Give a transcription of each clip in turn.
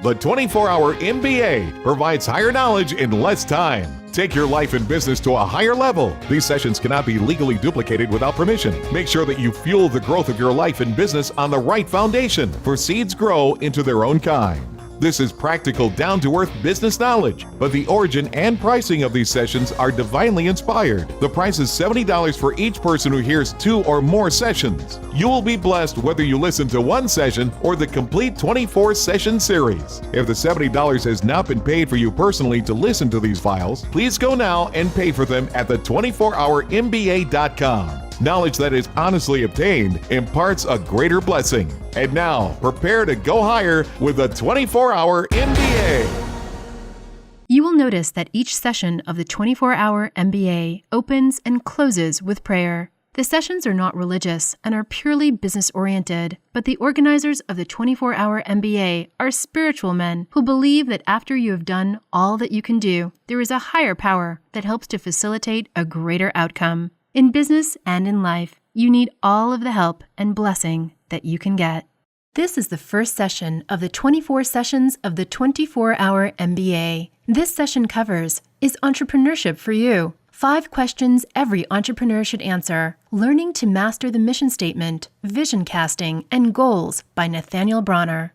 The 24-Hour MBA provides higher knowledge in less time. Take your life and business to a higher level. These sessions cannot be legally duplicated without permission. Make sure that you fuel the growth of your life and business on the right foundation, for seeds grow into their own kind. This is practical, down-to-earth business knowledge, but the origin and pricing of these sessions are divinely inspired. The price is $70 for each person who hears 2 or more sessions. You will be blessed whether you listen to one session or the complete 24-session series. If the $70 has not been paid for you personally to listen to these files, please go now and pay for them at the24hourmba.com. Knowledge that is honestly obtained imparts a greater blessing. And now, prepare to go higher with the 24-Hour MBA. You will notice that each session of the 24-Hour MBA opens and closes with prayer. The sessions are not religious and are purely business-oriented, but the organizers of the 24-Hour MBA are spiritual men who believe that after you have done all that you can do, there is a higher power that helps to facilitate a greater outcome. In business and in life, you need all of the help and blessing that you can get. This is the first session of the 24 sessions of the 24-Hour MBA. This session covers, is entrepreneurship for you? 5 questions every entrepreneur should answer. Learning to master the mission statement, vision casting, and goals by Nathaniel Bronner.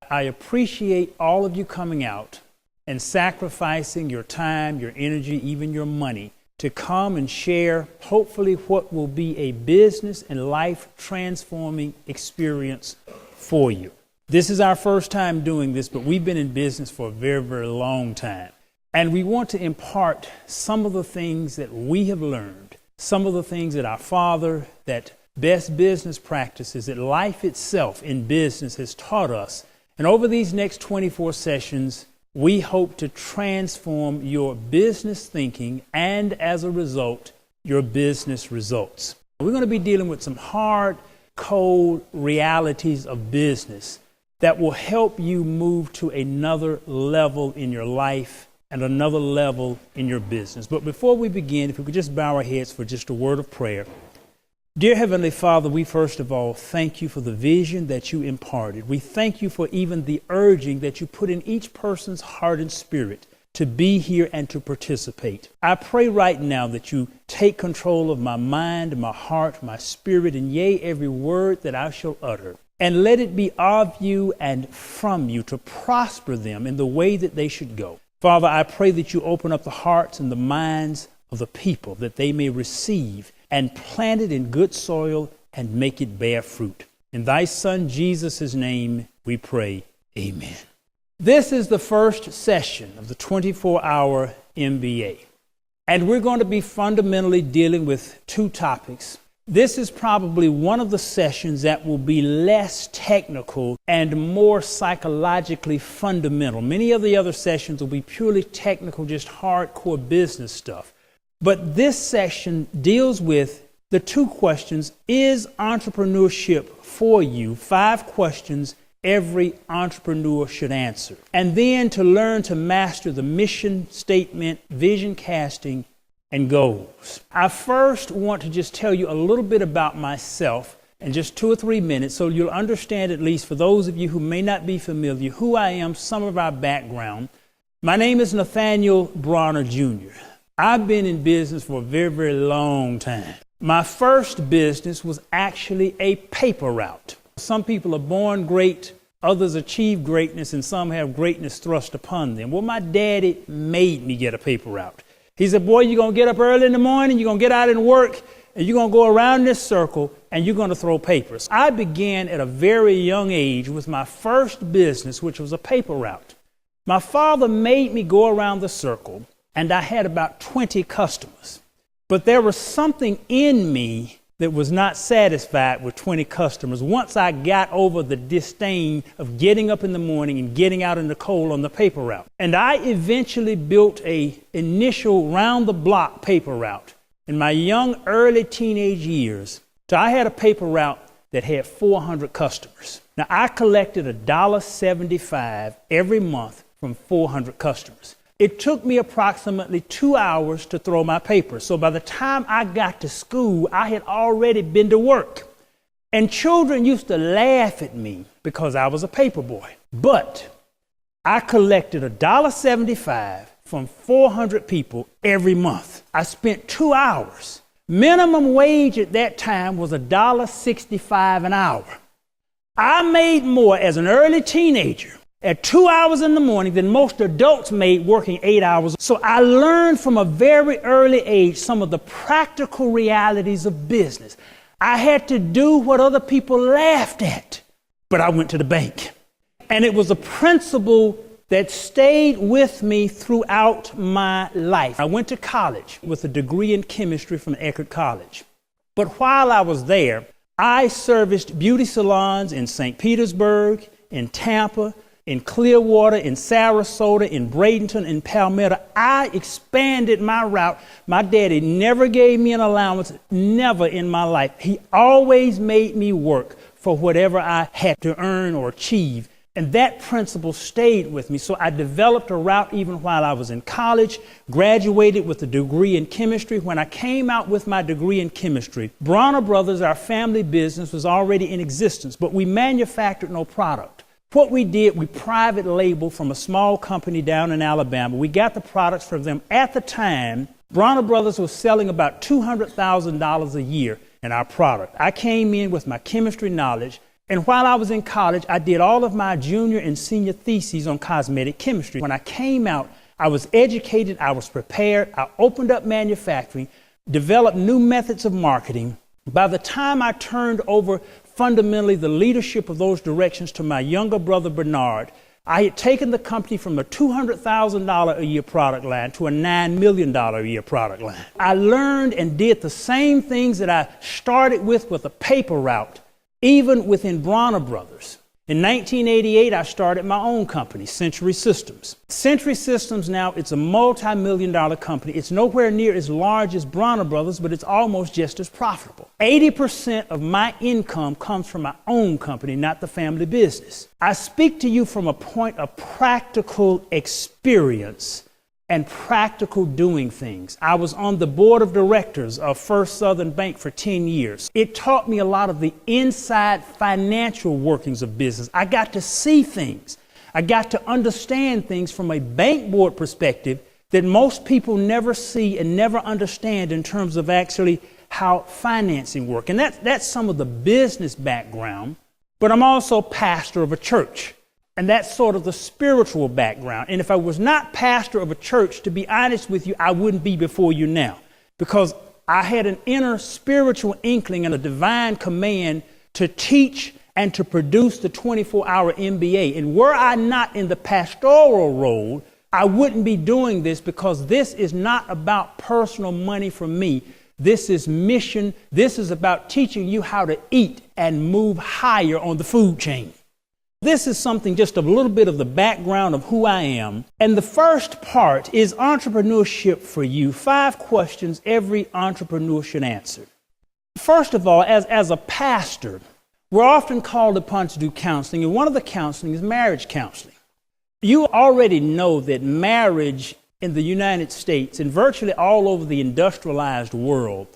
I appreciate all of you coming out and sacrificing your time, your energy, even your money to come and share, hopefully, what will be a business and life-transforming experience for you. This is our first time doing this, but we've been in business for a very, very long time. And we want to impart some of the things that we have learned, some of the things that our father, that best business practices, that life itself in business has taught us. And over these next 24 sessions, we hope to transform your business thinking and, as a result, your business results. We're going to be dealing with some hard, cold realities of business that will help you move to another level in your life and another level in your business. But before we begin, if we could just bow our heads for just a word of prayer. Dear Heavenly Father, we first of all thank you for the vision that you imparted. We thank you for even the urging that you put in each person's heart and spirit to be here and to participate. I pray right now that you take control of my mind, my heart, my spirit, and yea, every word that I shall utter. And let it be of you and from you to prosper them in the way that they should go. Father, I pray that you open up the hearts and the minds of the people that they may receive and plant it in good soil and make it bear fruit. In thy Son, Jesus' name, we pray. Amen. This is the first session of the 24-Hour MBA. And we're going to be fundamentally dealing with 2 topics. This is probably one of the sessions that will be less technical and more psychologically fundamental. Many of the other sessions will be purely technical, just hardcore business stuff. But this session deals with the 2 questions, is entrepreneurship for you? 5 questions every entrepreneur should answer. And then to learn to master the mission statement, vision casting, and goals. I first want to just tell you a little bit about myself in just 2 or 3 minutes so you'll understand, at least for those of you who may not be familiar, who I am, some of our background. My name is Nathaniel Bronner Jr. I've been in business for a very, very long time. My first business was actually a paper route. Some people are born great, others achieve greatness, and some have greatness thrust upon them. Well, my daddy made me get a paper route. He said, boy, you're going to get up early in the morning, you're going to get out and work, and you're going to go around this circle, and you're going to throw papers. I began at a very young age with my first business, which was a paper route. My father made me go around the circle, and I had about 20 customers. But there was something in me that was not satisfied with 20 customers once I got over the disdain of getting up in the morning and getting out in the cold on the paper route. And I eventually built a initial round-the-block paper route in my young, early teenage years. So I had a paper route that had 400 customers. Now, I collected $1.75 every month from 400 customers. It took me approximately 2 hours to throw my paper. So by the time I got to school, I had already been to work. And children used to laugh at me because I was a paper boy. But I collected $1.75 from 400 people every month. I spent 2 hours. Minimum wage at that time was $1.65 an hour. I made more as an early teenager at 2 hours in the morning than most adults made working 8 hours. So I learned from a very early age some of the practical realities of business. I had to do what other people laughed at, but I went to the bank. And it was a principle that stayed with me throughout my life. I went to college with a degree in chemistry from Eckerd College. But while I was there, I serviced beauty salons in St. Petersburg, in Tampa, in Clearwater, in Sarasota, in Bradenton, in Palmetto. I expanded my route. My daddy never gave me an allowance, never in my life. He always made me work for whatever I had to earn or achieve. And that principle stayed with me. So I developed a route even while I was in college, graduated with a degree in chemistry. When I came out with my degree in chemistry, Bronner Brothers, our family business, was already in existence, but we manufactured no product. What we did, we private labeled from a small company down in Alabama. We got the products from them. At the time, Bronner Brothers was selling about $200,000 a year in our product. I came in with my chemistry knowledge, and while I was in college, I did all of my junior and senior theses on cosmetic chemistry. When I came out, I was educated, I was prepared, I opened up manufacturing, developed new methods of marketing. By the time I turned over fundamentally the leadership of those directions to my younger brother Bernard, I had taken the company from a $200,000 a year product line to a $9 million a year product line. I learned and did the same things that I started with a paper route, even within Bronner Brothers. In 1988, I started my own company, Century Systems. Century Systems now, it's a multi-million-dollar company. It's nowhere near as large as Bronner Brothers, but it's almost just as profitable. 80% of my income comes from my own company, not the family business. I speak to you from a point of practical experience and practical doing things. I was on the board of directors of First Southern Bank for 10 years. It taught me a lot of the inside financial workings of business. I got to see things. I got to understand things from a bank board perspective that most people never see and never understand in terms of actually how financing works. And that's some of the business background, but I'm also pastor of a church. And that's sort of the spiritual background. And if I was not pastor of a church, to be honest with you, I wouldn't be before you now, because I had an inner spiritual inkling and a divine command to teach and to produce the 24-hour MBA. And were I not in the pastoral role, I wouldn't be doing this, because this is not about personal money for me. This is mission. This is about teaching you how to eat and move higher on the food chain. This is something, just a little bit of the background of who I am. And the first part is entrepreneurship for you. 5 questions every entrepreneur should answer. First of all, as a pastor, we're often called upon to do counseling, and one of the counseling is marriage counseling. You already know that marriage in the United States and virtually all over the industrialized world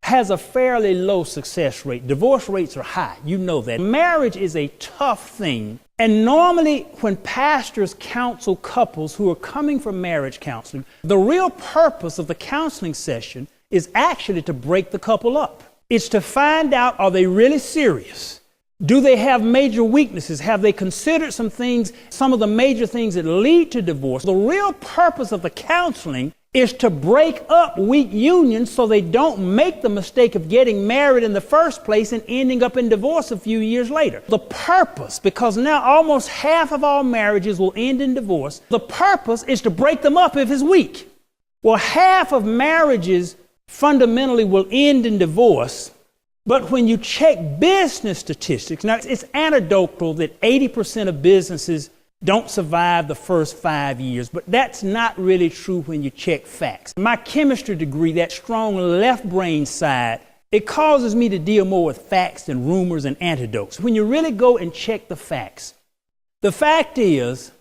has a fairly low success rate. Divorce rates are high. You know that. Marriage is a tough thing. And normally when pastors counsel couples who are coming for marriage counseling, the real purpose of the counseling session is actually to break the couple up. It's to find out, are they really serious? Do they have major weaknesses? Have they considered some things, some of the major things that lead to divorce? The real purpose of the counseling is to break up weak unions so they don't make the mistake of getting married in the first place and ending up in divorce a few years later. The purpose, because now almost half of all marriages will end in divorce, the purpose is to break them up if it's weak. Well, half of marriages fundamentally will end in divorce, but when you check business statistics, now it's anecdotal that 80% of businesses don't survive the first 5 years, but that's not really true when you check facts. My chemistry degree, that strong left brain side, it causes me to deal more with facts than rumors and anecdotes. When you really go and check the facts, the fact is,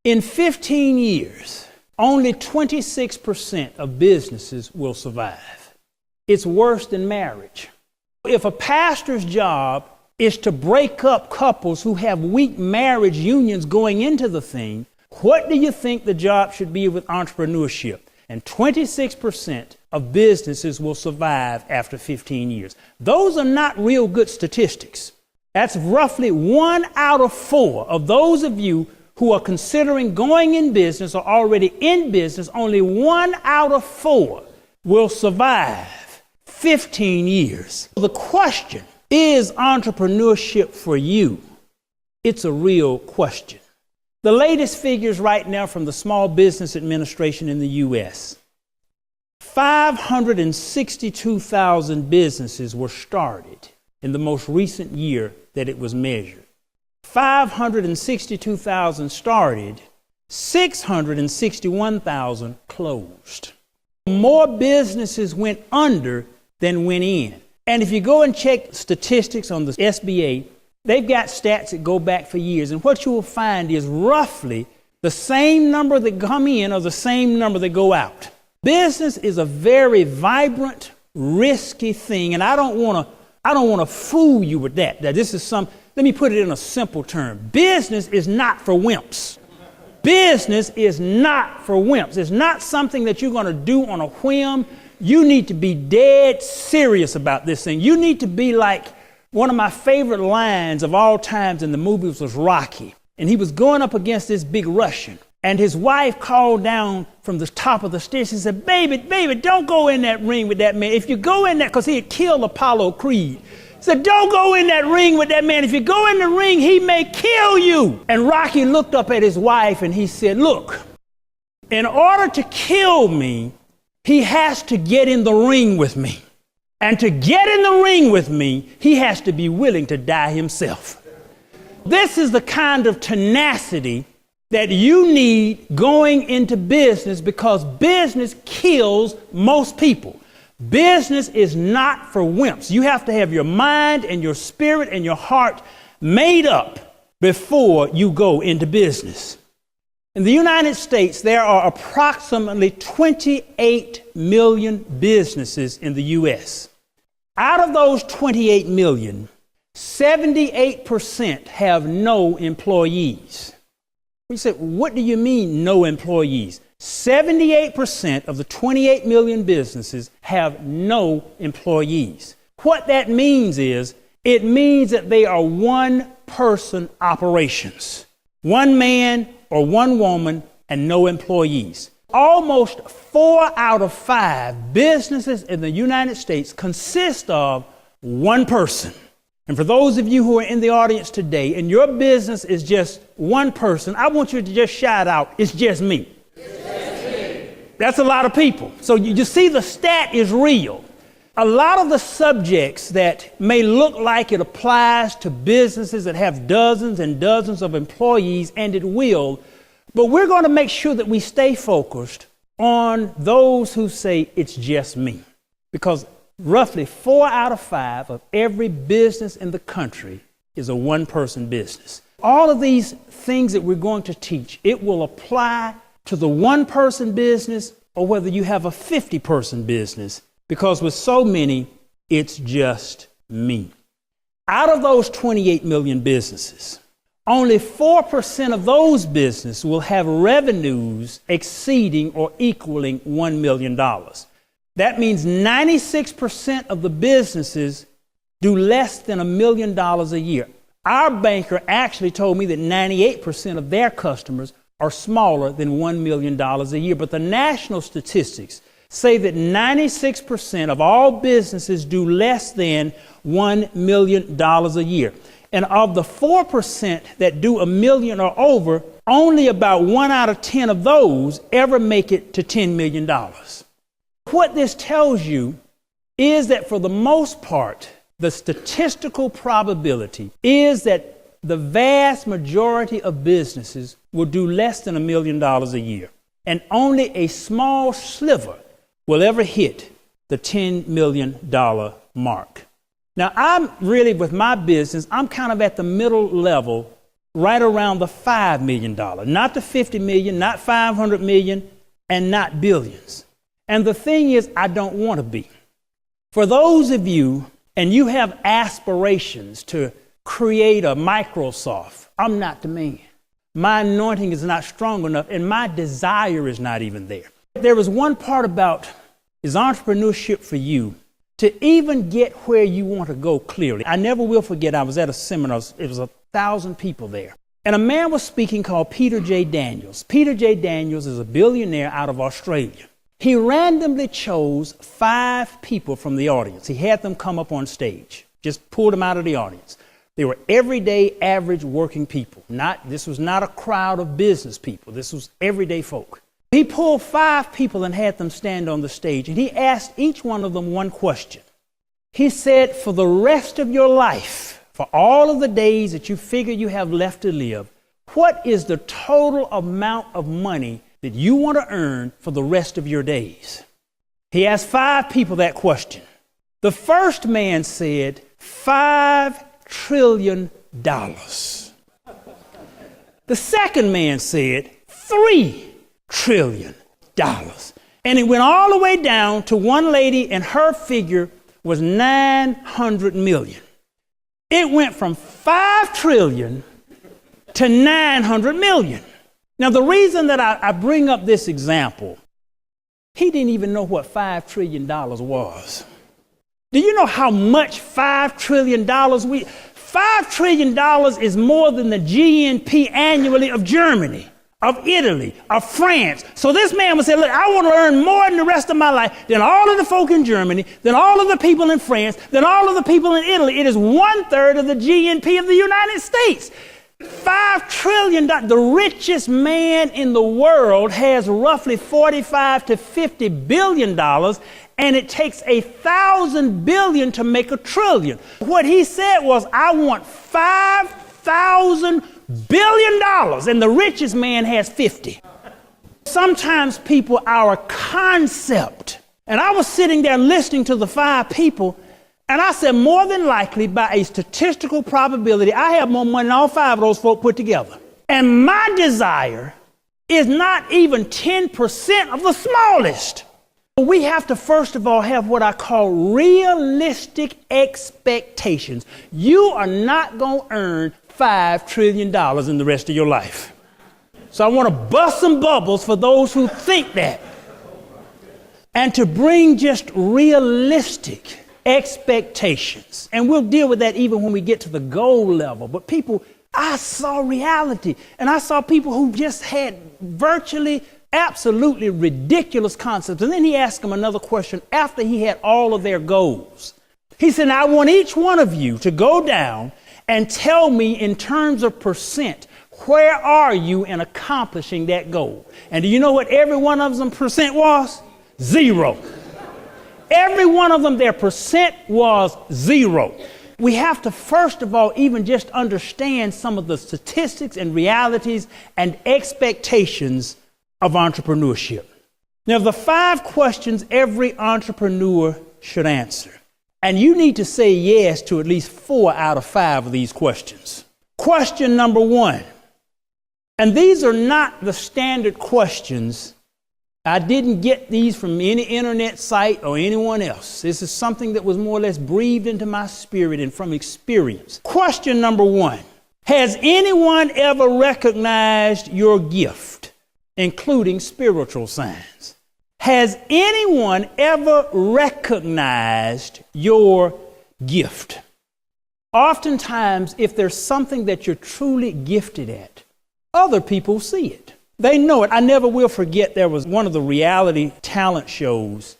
in 15 years, only 26% of businesses will survive. It's worse than marriage. If a pastor's job is to break up couples who have weak marriage unions going into the thing, What do you think the job should be with entrepreneurship? And 26% of businesses will survive after 15 years. Those are not real good statistics. That's roughly 1 out of 4 of those of you who are considering going in business or already in business. Only 1 out of 4 will survive 15 years. The question, is entrepreneurship for you? It's a real question. The latest figures right now from the Small Business Administration in the U.S., 562,000 businesses were started in the most recent year that it was measured. 562,000 started, 661,000 closed. More businesses went under than went in. And if you go and check statistics on the SBA, they've got stats that go back for years. And what you will find is roughly the same number that come in or the same number that go out. Business is a very vibrant, risky thing. And I don't want to fool you with that. Let me put it in a simple term. Business is not for wimps. Business is not for wimps. It's not something that you're going to do on a whim. You need to be dead serious about this thing. You need to be like one of my favorite lines of all times in the movies was Rocky. And he was going up against this big Russian. And his wife called down from the top of the stairs and said, baby, don't go in that ring with that man. If you go in that, because he had killed Apollo Creed. He said, don't go in that ring with that man. If you go in the ring, he may kill you. And Rocky looked up at his wife and he said, look, in order to kill me, he has to get in the ring with me. And to get in the ring with me, he has to be willing to die himself. This is the kind of tenacity that you need going into business, because business kills most people. Business is not for wimps. You have to have your mind and your spirit and your heart made up before you go into business. In the United States, there are approximately 28 million businesses in the U.S. Out of those 28 million, 78% have no employees. We said, what do you mean no employees? 78% of the 28 million businesses have no employees. What that means is, it means that they are one-person operations. One man or one woman and no employees. Almost 4 out of 5 businesses in the United States consist of one person. And for those of you who are in the audience today and your business is just one person, I want you to just shout out, it's just me. It's just me. That's a lot of people. So you see the stat is real. A lot of the subjects that may look like it applies to businesses that have dozens and dozens of employees, and it will, but we're going to make sure that we stay focused on those who say it's just me. Because roughly 4 out of 5 of every business in the country is a one-person business. All of these things that we're going to teach, it will apply to the one-person business or whether you have a 50-person business, because with so many, it's just me. Out of those 28 million businesses, only 4% of those businesses will have revenues exceeding or equaling $1 million. That means 96% of the businesses do less than $1 million a year. Our banker actually told me that 98% of their customers are smaller than $1 million a year. But the national statistics say that 96% of all businesses do less than $1 million a year. And of the 4% that do $1 million or over, only about 1 out of 10 of those ever make it to $10 million. What this tells you is that for the most part, the statistical probability is that the vast majority of businesses will do less than $1 million a year. And only a small sliver will ever hit the $10 million mark. Now, I'm really, with my business, I'm kind of at the middle level, right around the $5 million, not the $50 million, not $500 million, and not billions. And the thing is, I don't want to be. For those of you, and you have aspirations to create a Microsoft, I'm not the man. my anointing is not strong enough, and my desire is not even there. There is one part about is entrepreneurship for you to even get where you want to go clearly. I never will forget, I was at a seminar, it was 1,000 people there. And a man was speaking called Peter J. Daniels. Peter J. Daniels is a billionaire out of Australia. He randomly chose 5 people from the audience. He had them come up on stage, just pulled them out of the audience. They were everyday, average working people. This was not a crowd of business people. This was everyday folk. He pulled 5 people and had them stand on the stage, and he asked each one of them one question. He said, for the rest of your life, for all of the days that you figure you have left to live, what is the total amount of money that you want to earn for the rest of your days? He asked 5 people that question. The first man said, $5 trillion. The second man said, $3 trillion. And it went all the way down to one lady, and her figure was 900 million. It went from 5 trillion to 900 million. Now, the reason that I bring up this example, he didn't even know what $5 trillion was. Do you know how much $5 trillion $5 trillion is more than the GNP annually of Germany, of Italy, of France. So this man would say, look, I want to earn more in the rest of my life than all of the folk in Germany, than all of the people in France, than all of the people in Italy. It is 1/3 of the GNP of the United States. $5 trillion. The richest man in the world has roughly $45 to $50 billion, and it takes 1,000 billion to make a trillion. What he said was, I want $5,000 billion, and the richest man has 50. Sometimes people, our concept, and I was sitting there listening to the 5 people, and I said, more than likely, by a statistical probability, I have more money than all 5 of those folk put together. And my desire is not even 10% of the smallest. We have to, first of all, have what I call realistic expectations. You are not going to earn $5 trillion in the rest of your life. So I want to bust some bubbles for those who think that. And to bring just realistic expectations. And we'll deal with that even when we get to the goal level. But people, I saw reality. And I saw people who just had virtually, absolutely ridiculous concepts. And then he asked them another question after he had all of their goals. He said, I want each one of you to go down and tell me in terms of percent, where are you in accomplishing that goal? And do you know what every one of them percent was? 0. Every one of them, their percent was 0. We have to, first of all, even just understand some of the statistics and realities and expectations of entrepreneurship. Now, the 5 questions every entrepreneur should answer. And you need to say yes to at least 4 out of 5 of these questions. Question number 1. And these are not the standard questions. I didn't get these from any internet site or anyone else. This is something that was more or less breathed into my spirit and from experience. Question number 1. Has anyone ever recognized your gift, including spiritual signs? Has anyone ever recognized your gift? Oftentimes, if there's something that you're truly gifted at, other people see it. They know it. I never will forget, there was one of the reality talent shows.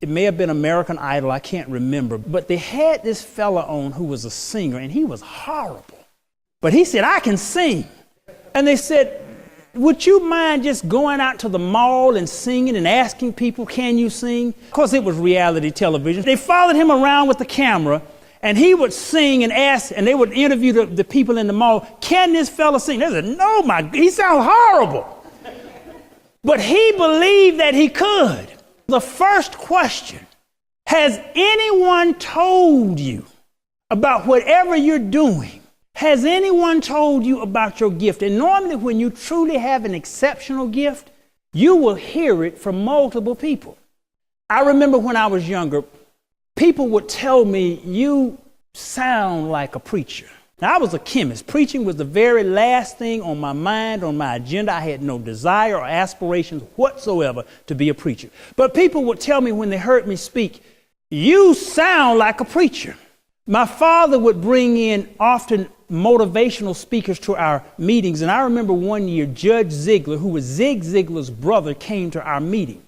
It may have been American Idol, I can't remember. But they had this fella on who was a singer, and he was horrible. But he said, I can sing. And they said, would you mind just going out to the mall and singing and asking people, can you sing? Of course, it was reality television. They followed him around with the camera, and he would sing and ask, and they would interview the people in the mall, can this fella sing? They said, no, he sounds horrible. But he believed that he could. The first question, has anyone told you about whatever you're doing? Has anyone told you about your gift? And normally when you truly have an exceptional gift, you will hear it from multiple people. I remember when I was younger, people would tell me, you sound like a preacher. Now, I was a chemist. Preaching was the very last thing on my mind, on my agenda. I had no desire or aspirations whatsoever to be a preacher. But people would tell me when they heard me speak, "You sound like a preacher." My father would bring in often motivational speakers to our meetings. And I remember one year, Judge Ziegler, who was Zig Ziglar's brother, came to our meeting.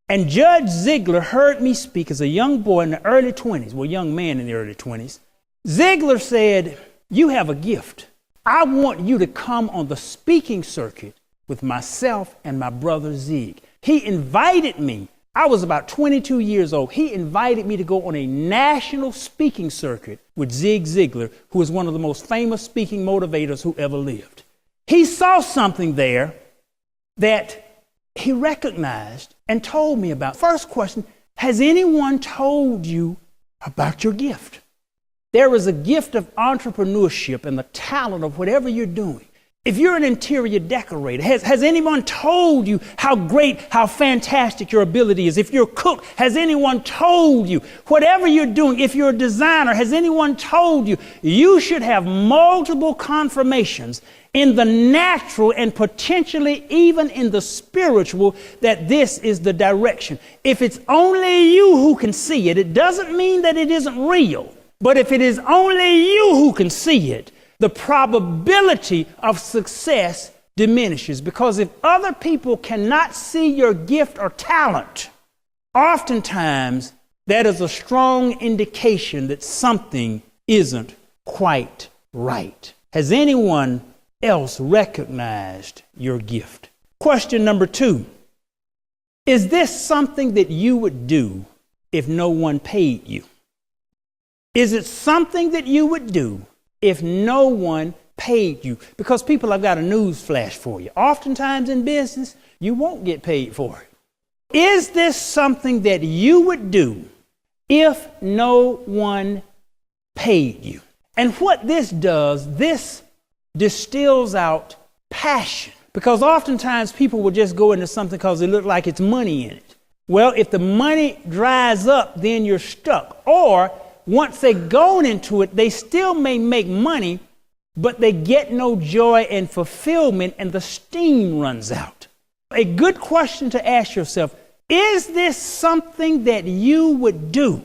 And Judge Ziegler heard me speak as a young boy in the early 20s, well, young man in the early 20s. Ziegler said, "You have a gift. I want you to come on the speaking circuit with myself and my brother Zig." He invited me. I was about 22 years old. He invited me to go on a national speaking circuit with Zig Ziglar, who is one of the most famous speaking motivators who ever lived. He saw something there that he recognized and told me about. First question, has anyone told you about your gift? There is a gift of entrepreneurship and the talent of whatever you're doing. If you're an interior decorator, has anyone told you how great, how fantastic your ability is? If you're a cook, has anyone told you whatever you're doing? If you're a designer, has anyone told you you should have multiple confirmations in the natural and potentially even in the spiritual that this is the direction? If it's only you who can see it, it doesn't mean that it isn't real. But if it is only you who can see it, the probability of success diminishes, because if other people cannot see your gift or talent, oftentimes that is a strong indication that something isn't quite right. Has anyone else recognized your gift? Question number 2. Is this something that you would do if no one paid you? Is it something that you would do if no one paid you? Because people, I've got a news flash for you. Oftentimes in business, you won't get paid for it. Is this something that you would do if no one paid you? And what this does, this distills out passion. Because oftentimes people will just go into something because it looks like it's money in it. Well, if the money dries up, then you're stuck. Or once they go into it, they still may make money, but they get no joy and fulfillment, and the steam runs out. A good question to ask yourself, is this something that you would do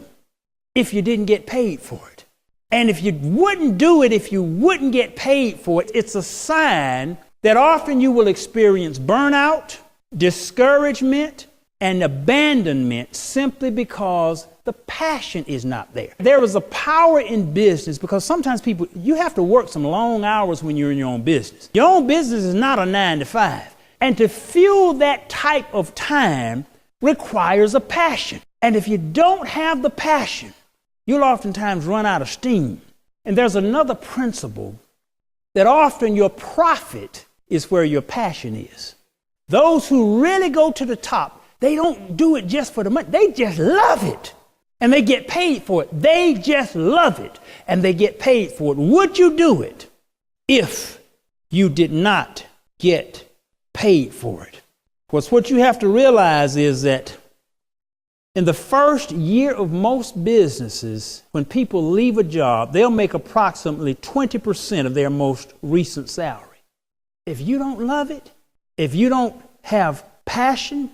if you didn't get paid for it? And if you wouldn't do it, if you wouldn't get paid for it, it's a sign that often you will experience burnout, discouragement, and abandonment simply because the passion is not there. There is a power in business, because sometimes people, you have to work some long hours when you're in your own business. Your own business is not a 9 to 5. And to fuel that type of time requires a passion. And if you don't have the passion, you'll oftentimes run out of steam. And there's another principle that often your profit is where your passion is. Those who really go to the top, they don't do it just for the money. They just love it. And they get paid for it. They just love it. And they get paid for it. Would you do it if you did not get paid for it? Because what you have to realize is that in the first year of most businesses, when people leave a job, they'll make approximately 20% of their most recent salary. If you don't love it, if you don't have passion,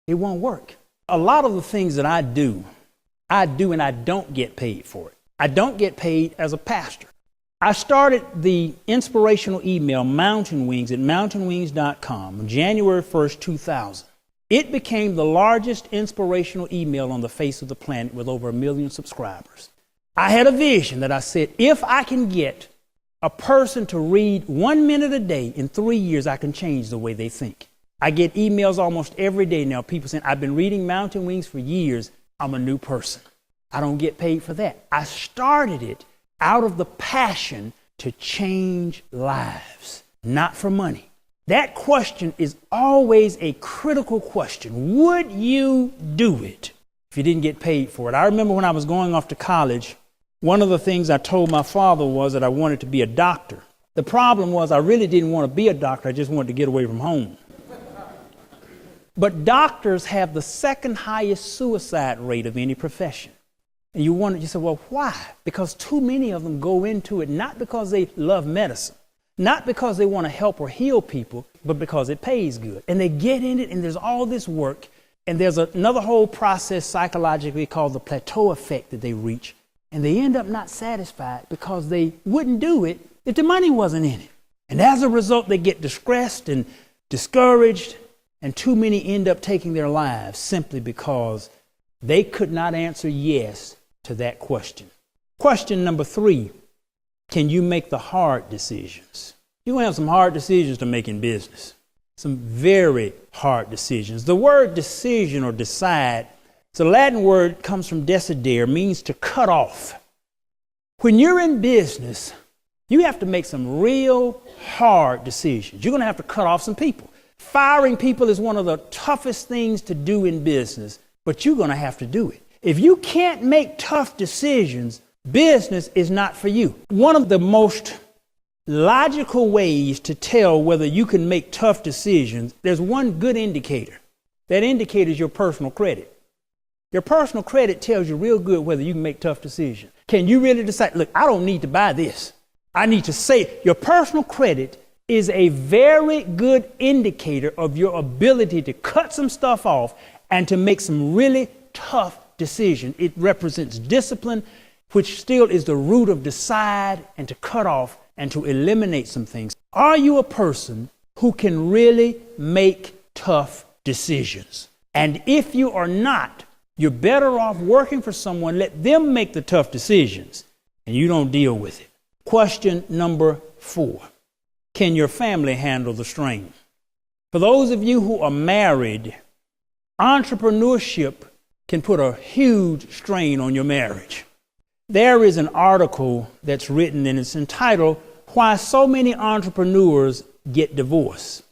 it won't work. A lot of the things that I do and I don't get paid for it. I don't get paid as a pastor. I started the inspirational email Mountain Wings at mountainwings.com on January 1st, 2000. It became the largest inspirational email on the face of the planet with over 1 million subscribers. I had a vision that I said, if I can get a person to read 1 minute a day, in 3 years, I can change the way they think. I get emails almost every day now, people saying, I've been reading Mountain Wings for years. I'm a new person. I don't get paid for that. I started it out of the passion to change lives, not for money. That question is always a critical question. Would you do it if you didn't get paid for it? I remember when I was going off to college, one of the things I told my father was that I wanted to be a doctor. The problem was I really didn't want to be a doctor. I just wanted to get away from home. But doctors have the second highest suicide rate of any profession. And you wonder, you say, well, why? Because too many of them go into it not because they love medicine, not because they want to help or heal people, but because it pays good. And they get in it, and there's all this work, and there's another whole process psychologically called the plateau effect that they reach, and they end up not satisfied because they wouldn't do it if the money wasn't in it. And as a result, they get distressed and discouraged, and too many end up taking their lives simply because they could not answer yes to that question. Question number 3, can you make the hard decisions? You're going to have some hard decisions to make in business. Some very hard decisions. The word decision or decide, it's a Latin word, comes from decidere, means to cut off. When you're in business, you have to make some real hard decisions. You're going to have to cut off some people. Firing people is one of the toughest things to do in business, but you're going to have to do it. If you can't make tough decisions, business is not for you. One of the most logical ways to tell whether you can make tough decisions, there's one good indicator. That indicator is your personal credit. Your personal credit tells you real good whether you can make tough decisions. Can you really decide, look, I don't need to buy this. I need to say, your personal credit is a very good indicator of your ability to cut some stuff off and to make some really tough decisions. It represents discipline, which still is the root of decide and to cut off and to eliminate some things. Are you a person who can really make tough decisions? And if you are not, you're better off working for someone. Let them make the tough decisions and you don't deal with it. Question number 4. Can your family handle the strain? For those of you who are married, entrepreneurship can put a huge strain on your marriage. There is an article that's written and it's entitled, Why So Many Entrepreneurs Get Divorced.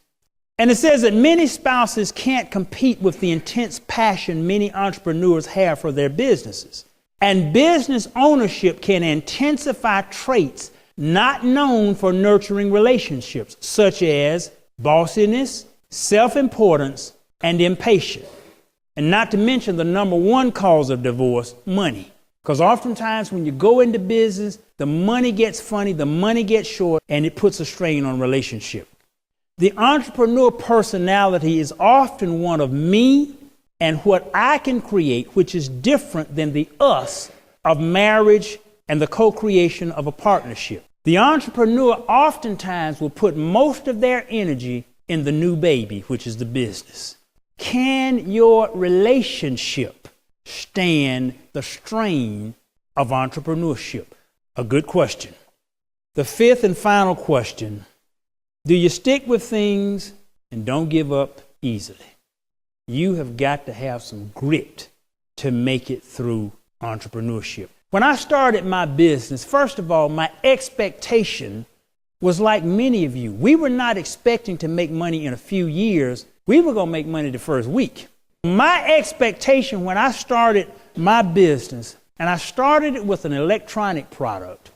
And it says that many spouses can't compete with the intense passion many entrepreneurs have for their businesses. And business ownership can intensify traits not known for nurturing relationships, such as bossiness, self-importance, and impatience. And not to mention the number 1 cause of divorce, money. Because oftentimes when you go into business, the money gets funny, the money gets short, and it puts a strain on relationship. The entrepreneur personality is often one of me and what I can create, which is different than the us of marriage and the co-creation of a partnership. The entrepreneur oftentimes will put most of their energy in the new baby, which is the business. Can your relationship stand the strain of entrepreneurship? A good question. The 5th and final question, do you stick with things and don't give up easily? You have got to have some grit to make it through entrepreneurship. When I started my business, first of all, my expectation was like many of you. We were not expecting to make money in a few years. We were going to make money the first week. My expectation when I started my business, and I started it with an electronic product.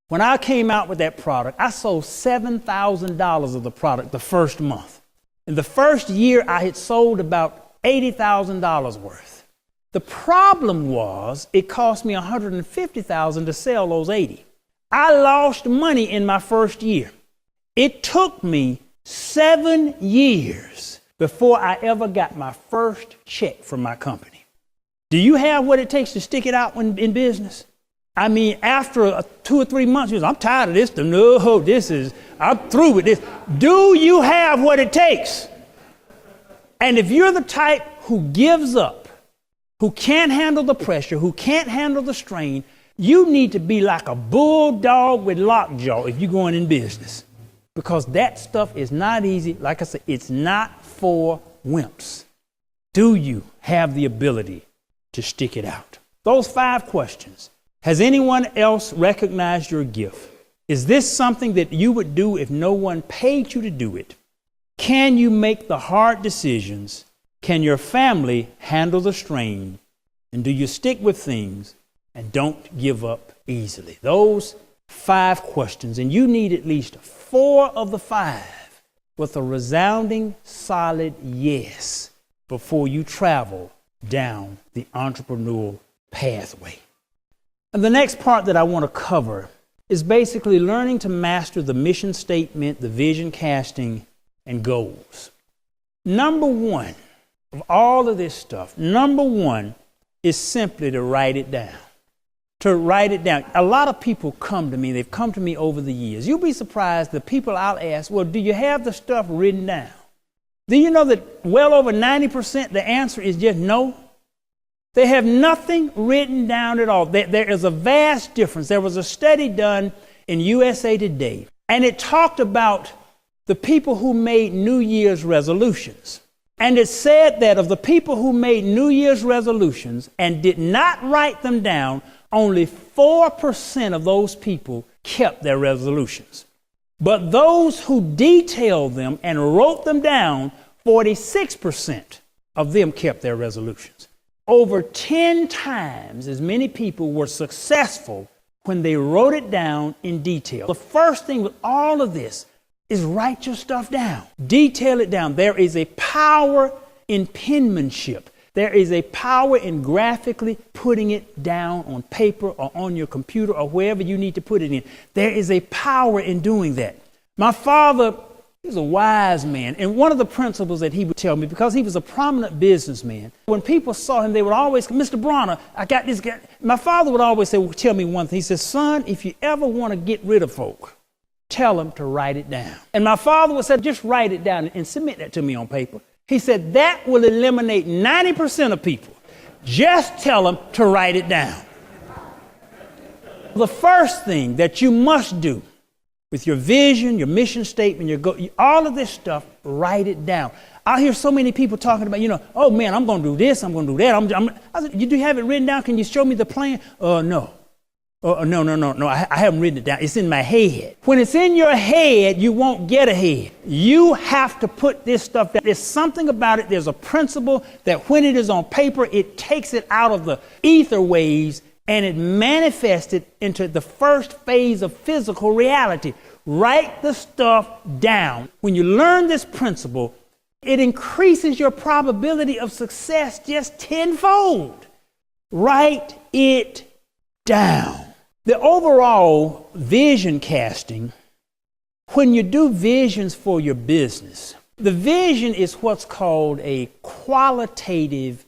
When I came out with that product, I sold $7,000 of the product the first month. In the first year, I had sold about $80,000 worth. The problem was it cost me $150,000 to sell those 80. I lost money in my first year. It took me 7 years before I ever got my first check from my company. Do you have what it takes to stick it out in business? I mean, after 2 or 3 months, I'm tired of this. No, I'm through with this. Do you have what it takes? And if you're the type who gives up, who can't handle the pressure, who can't handle the strain, you need to be like a bulldog with lockjaw if you're going in business. Because that stuff is not easy. Like I said, it's not for wimps. Do you have the ability to stick it out? Those 5 questions. Has anyone else recognized your gift? Is this something that you would do if no one paid you to do it? Can you make the hard decisions? Can your family handle the strain? And do you stick with things and don't give up easily? Those 5 questions, and you need at least 4 of the 5 with a resounding, solid yes before you travel down the entrepreneurial pathway. And the next part that I want to cover is basically learning to master the mission statement, the vision casting, and goals. Number one of all of this stuff, number one is simply to write it down. To write it down. A lot of people come to me, they've come to me over the years. You'll be surprised the people I'll ask, well, do you have the stuff written down? Do you know that well over 90% the answer is just no? They have nothing written down at all. There is a vast difference. There was a study done in USA Today, and it talked about the people who made New Year's resolutions. And it said that of the people who made New Year's resolutions and did not write them down, only 4% of those people kept their resolutions. But those who detailed them and wrote them down, 46% of them kept their resolutions. Over 10 times as many people were successful when they wrote it down in detail. The first thing with all of this is write your stuff down. Detail it down. There is a power in penmanship. There is a power in graphically putting it down on paper or on your computer or wherever you need to put it in. There is a power in doing that. My father, he was a wise man. And one of the principles that he would tell me, because he was a prominent businessman, when people saw him, they would always, Mr. Bronner, I got this guy. My father would always tell me one thing. He says, son, if you ever want to get rid of folk, tell them to write it down. And my father would say, just write it down and submit that to me on paper. He said, that will eliminate 90% of people. Just tell them to write it down. The first thing that you must do with your vision, your mission statement, your goal, all of this stuff, write it down. I hear so many people talking about, oh man, I'm going to do this, I'm going to do that. I said, do you have it written down? Can you show me the plan? No. No. I haven't written it down. It's in my head. When it's in your head, you won't get ahead. You have to put this stuff down. There's something about it. There's a principle that when it is on paper, it takes it out of the ether waves and it manifests it into the first phase of physical reality. Write the stuff down. When you learn this principle, it increases your probability of success just tenfold. Write it down. The overall vision casting, when you do visions for your business, the vision is what's called a qualitative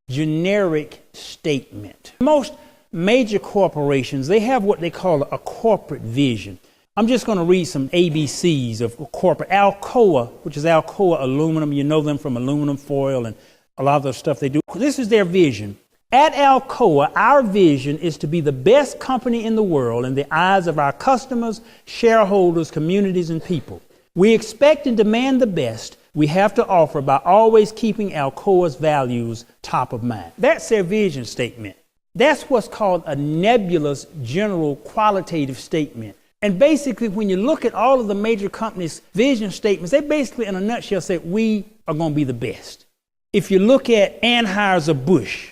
generic statement. Most major corporations, they have what they call a corporate vision. I'm just going to read some ABCs of corporate. Alcoa, which is Alcoa Aluminum, you know them from aluminum foil and a lot of the stuff they do. This is their vision. At Alcoa, our vision is to be the best company in the world in the eyes of our customers, shareholders, communities, and people. We expect and demand the best we have to offer by always keeping Alcoa's values top of mind. That's their vision statement. That's what's called a nebulous general qualitative statement. And basically, when you look at all of the major companies' vision statements, they basically, in a nutshell, say, we are going to be the best. If you look at Anheuser-Busch,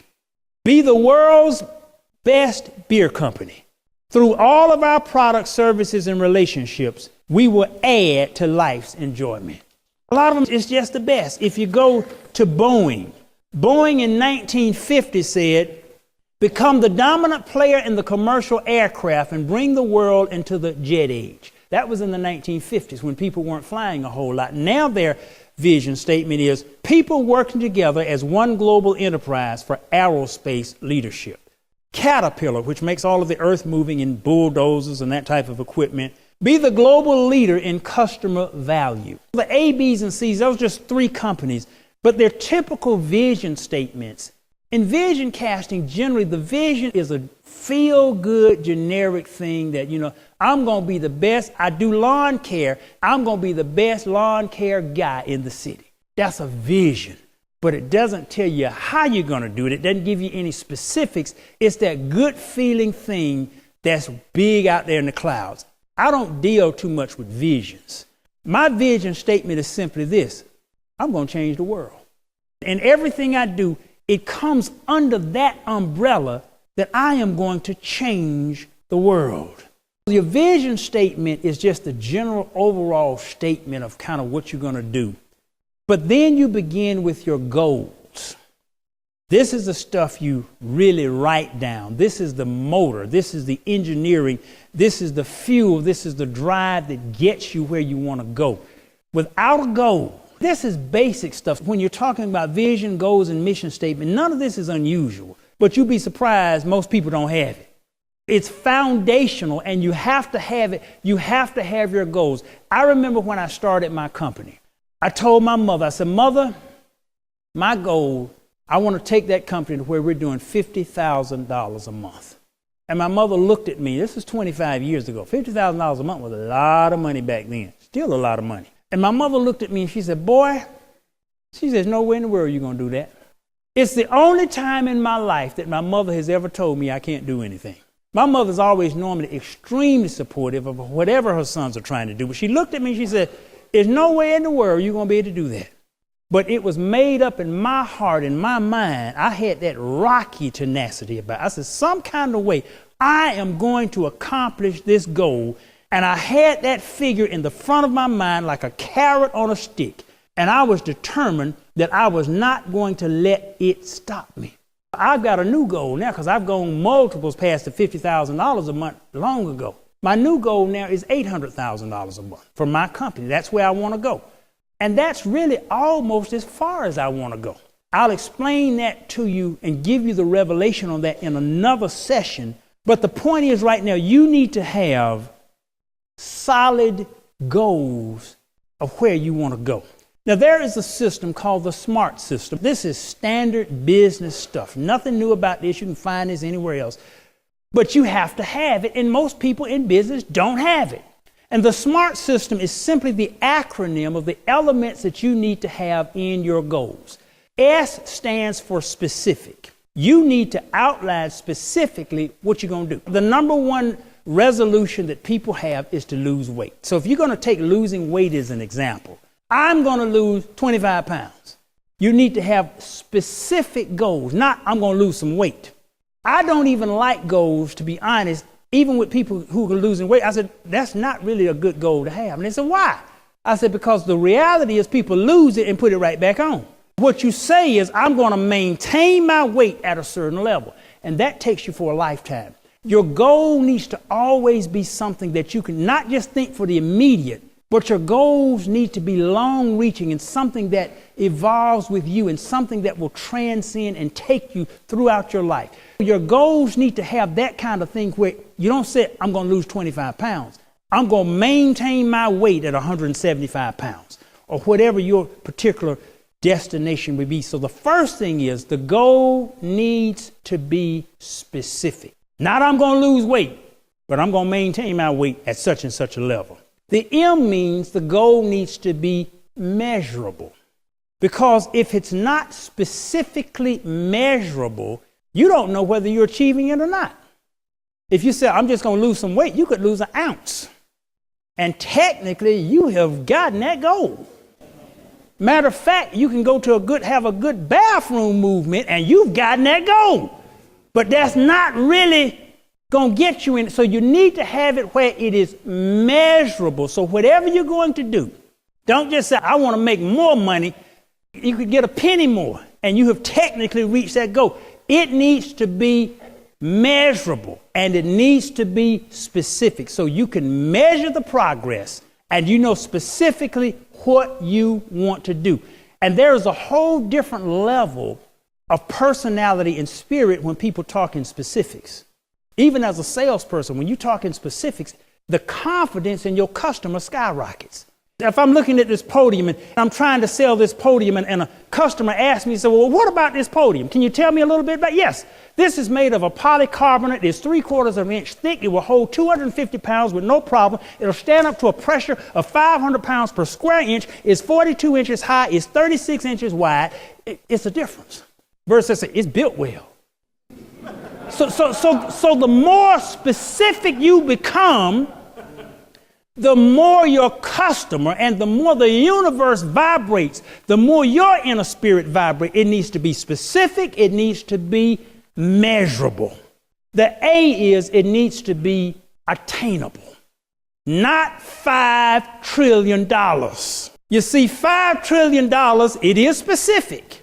be the world's best beer company. Through all of our products, services, and relationships, we will add to life's enjoyment. A lot of them is just the best. If you go to Boeing in 1950 said, become the dominant player in the commercial aircraft and bring the world into the jet age. That was in the 1950s when people weren't flying a whole lot. Now their vision statement is people working together as one global enterprise for aerospace leadership. Caterpillar, which makes all of the earth moving in bulldozers and that type of equipment, be the global leader in customer value. The A, B's, and C's, those are just three companies, but they're typical vision statements. In vision casting, generally, the vision is a feel-good, generic thing that, I'm going to be the best. I do lawn care. I'm going to be the best lawn care guy in the city. That's a vision, but it doesn't tell you how you're going to do it. It doesn't give you any specifics. It's that good feeling thing that's big out there in the clouds. I don't deal too much with visions. My vision statement is simply this: I'm going to change the world. And everything I do, it comes under that umbrella that I am going to change the world. Your vision statement is just the general overall statement of kind of what you're going to do. But then you begin with your goals. This is the stuff you really write down. This is the motor. This is the engineering. This is the fuel. This is the drive that gets you where you want to go. Without a goal, this is basic stuff. When you're talking about vision, goals, and mission statement, none of this is unusual. But you'll be surprised most people don't have it. It's foundational, and you have to have it. You have to have your goals. I remember when I started my company, I told my mother, I said, Mother, my goal, I want to take that company to where we're doing $50,000 a month. And my mother looked at me. This was 25 years ago. $50,000 a month was a lot of money back then. Still a lot of money. And my mother looked at me and she said, boy, she says, nowhere in the world you're going to do that. It's the only time in my life that my mother has ever told me I can't do anything. My mother's always normally extremely supportive of whatever her sons are trying to do. But she looked at me and she said, there's no way in the world you're going to be able to do that. But it was made up in my heart, in my mind. I had that rocky tenacity about it. I said, some kind of way, I am going to accomplish this goal. And I had that figure in the front of my mind like a carrot on a stick. And I was determined that I was not going to let it stop me. I've got a new goal now because I've gone multiples past the $50,000 a month long ago. My new goal now is $800,000 a month for my company. That's where I want to go. And that's really almost as far as I want to go. I'll explain that to you and give you the revelation on that in another session. But the point is right now, you need to have solid goals of where you want to go. Now, there is a system called the SMART system. This is standard business stuff. Nothing new about this. You can find this anywhere else. But you have to have it, and most people in business don't have it. And the SMART system is simply the acronym of the elements that you need to have in your goals. S stands for specific. You need to outline specifically what you're going to do. The number one resolution that people have is to lose weight. So if you're going to take losing weight as an example, I'm going to lose 25 pounds. You need to have specific goals, not I'm going to lose some weight. I don't even like goals, to be honest, even with people who are losing weight. I said, that's not really a good goal to have. And they said, why? I said, because the reality is people lose it and put it right back on. What you say is, I'm going to maintain my weight at a certain level. And that takes you for a lifetime. Your goal needs to always be something that you can not just think for the immediate, but your goals need to be long-reaching and something that evolves with you and something that will transcend and take you throughout your life. Your goals need to have that kind of thing where you don't say, I'm going to lose 25 pounds. I'm going to maintain my weight at 175 pounds or whatever your particular destination would be. So the first thing is the goal needs to be specific. Not I'm going to lose weight, but I'm going to maintain my weight at such and such a level. The M means the goal needs to be measurable. Because if it's not specifically measurable, you don't know whether you're achieving it or not. If you say, I'm just going to lose some weight, you could lose an ounce. And technically, you have gotten that goal. Matter of fact, you can go to have a good bathroom movement and you've gotten that goal. But that's not really going to get you in. So you need to have it where it is measurable. So whatever you're going to do, don't just say, I want to make more money. You could get a penny more and you have technically reached that goal. It needs to be measurable and it needs to be specific. So you can measure the progress and you know specifically what you want to do. And there is a whole different level of personality and spirit when people talk in specifics. Even as a salesperson, when you talk in specifics, the confidence in your customer skyrockets. If I'm looking at this podium and I'm trying to sell this podium and a customer asks me, well, what about this podium? Can you tell me a little bit about it? Yes, this is made of a polycarbonate. It's 3/4 of an inch thick. It will hold 250 pounds with no problem. It'll stand up to a pressure of 500 pounds per square inch. It's 42 inches high. It's 36 inches wide. It's a difference. Versus it's built well. So the more specific you become, the more your customer and the more the universe vibrates, the more your inner spirit vibrates. It needs to be specific. It needs to be measurable. The A is it needs to be attainable, not $5 trillion. You see, $5 trillion, it is specific,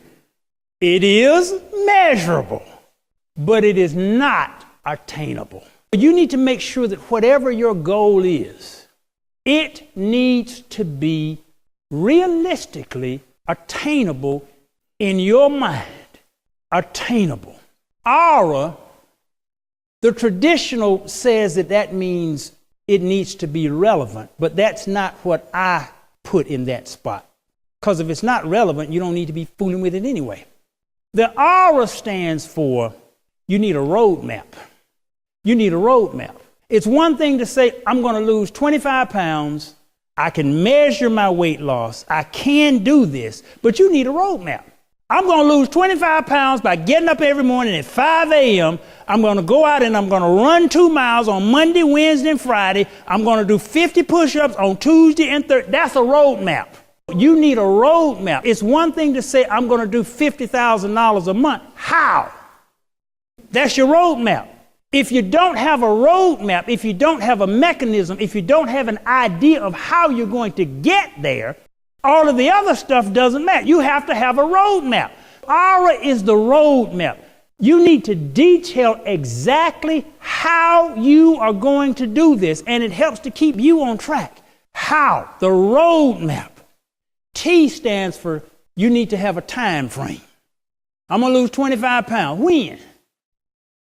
It is measurable, but it is not attainable. You need to make sure that whatever your goal is, it needs to be realistically attainable in your mind. Attainable. Aura, the traditional says that means it needs to be relevant, but that's not what I put in that spot. Because if it's not relevant, you don't need to be fooling with it anyway. The aura stands for you need a roadmap. You need a roadmap. It's one thing to say, I'm going to lose 25 pounds. I can measure my weight loss. I can do this, but you need a roadmap. I'm going to lose 25 pounds by getting up every morning at 5 a.m. I'm going to go out and I'm going to run 2 miles on Monday, Wednesday, and Friday. I'm going to do 50 push-ups on Tuesday and Thursday. That's a roadmap. You need a roadmap. It's one thing to say, I'm going to do $50,000 a month. How? That's your roadmap. If you don't have a roadmap, if you don't have a mechanism, if you don't have an idea of how you're going to get there, all of the other stuff doesn't matter. You have to have a roadmap. Aura is the roadmap. You need to detail exactly how you are going to do this, and it helps to keep you on track. How? The roadmap. T stands for you need to have a time frame. I'm going to lose 25 pounds. When?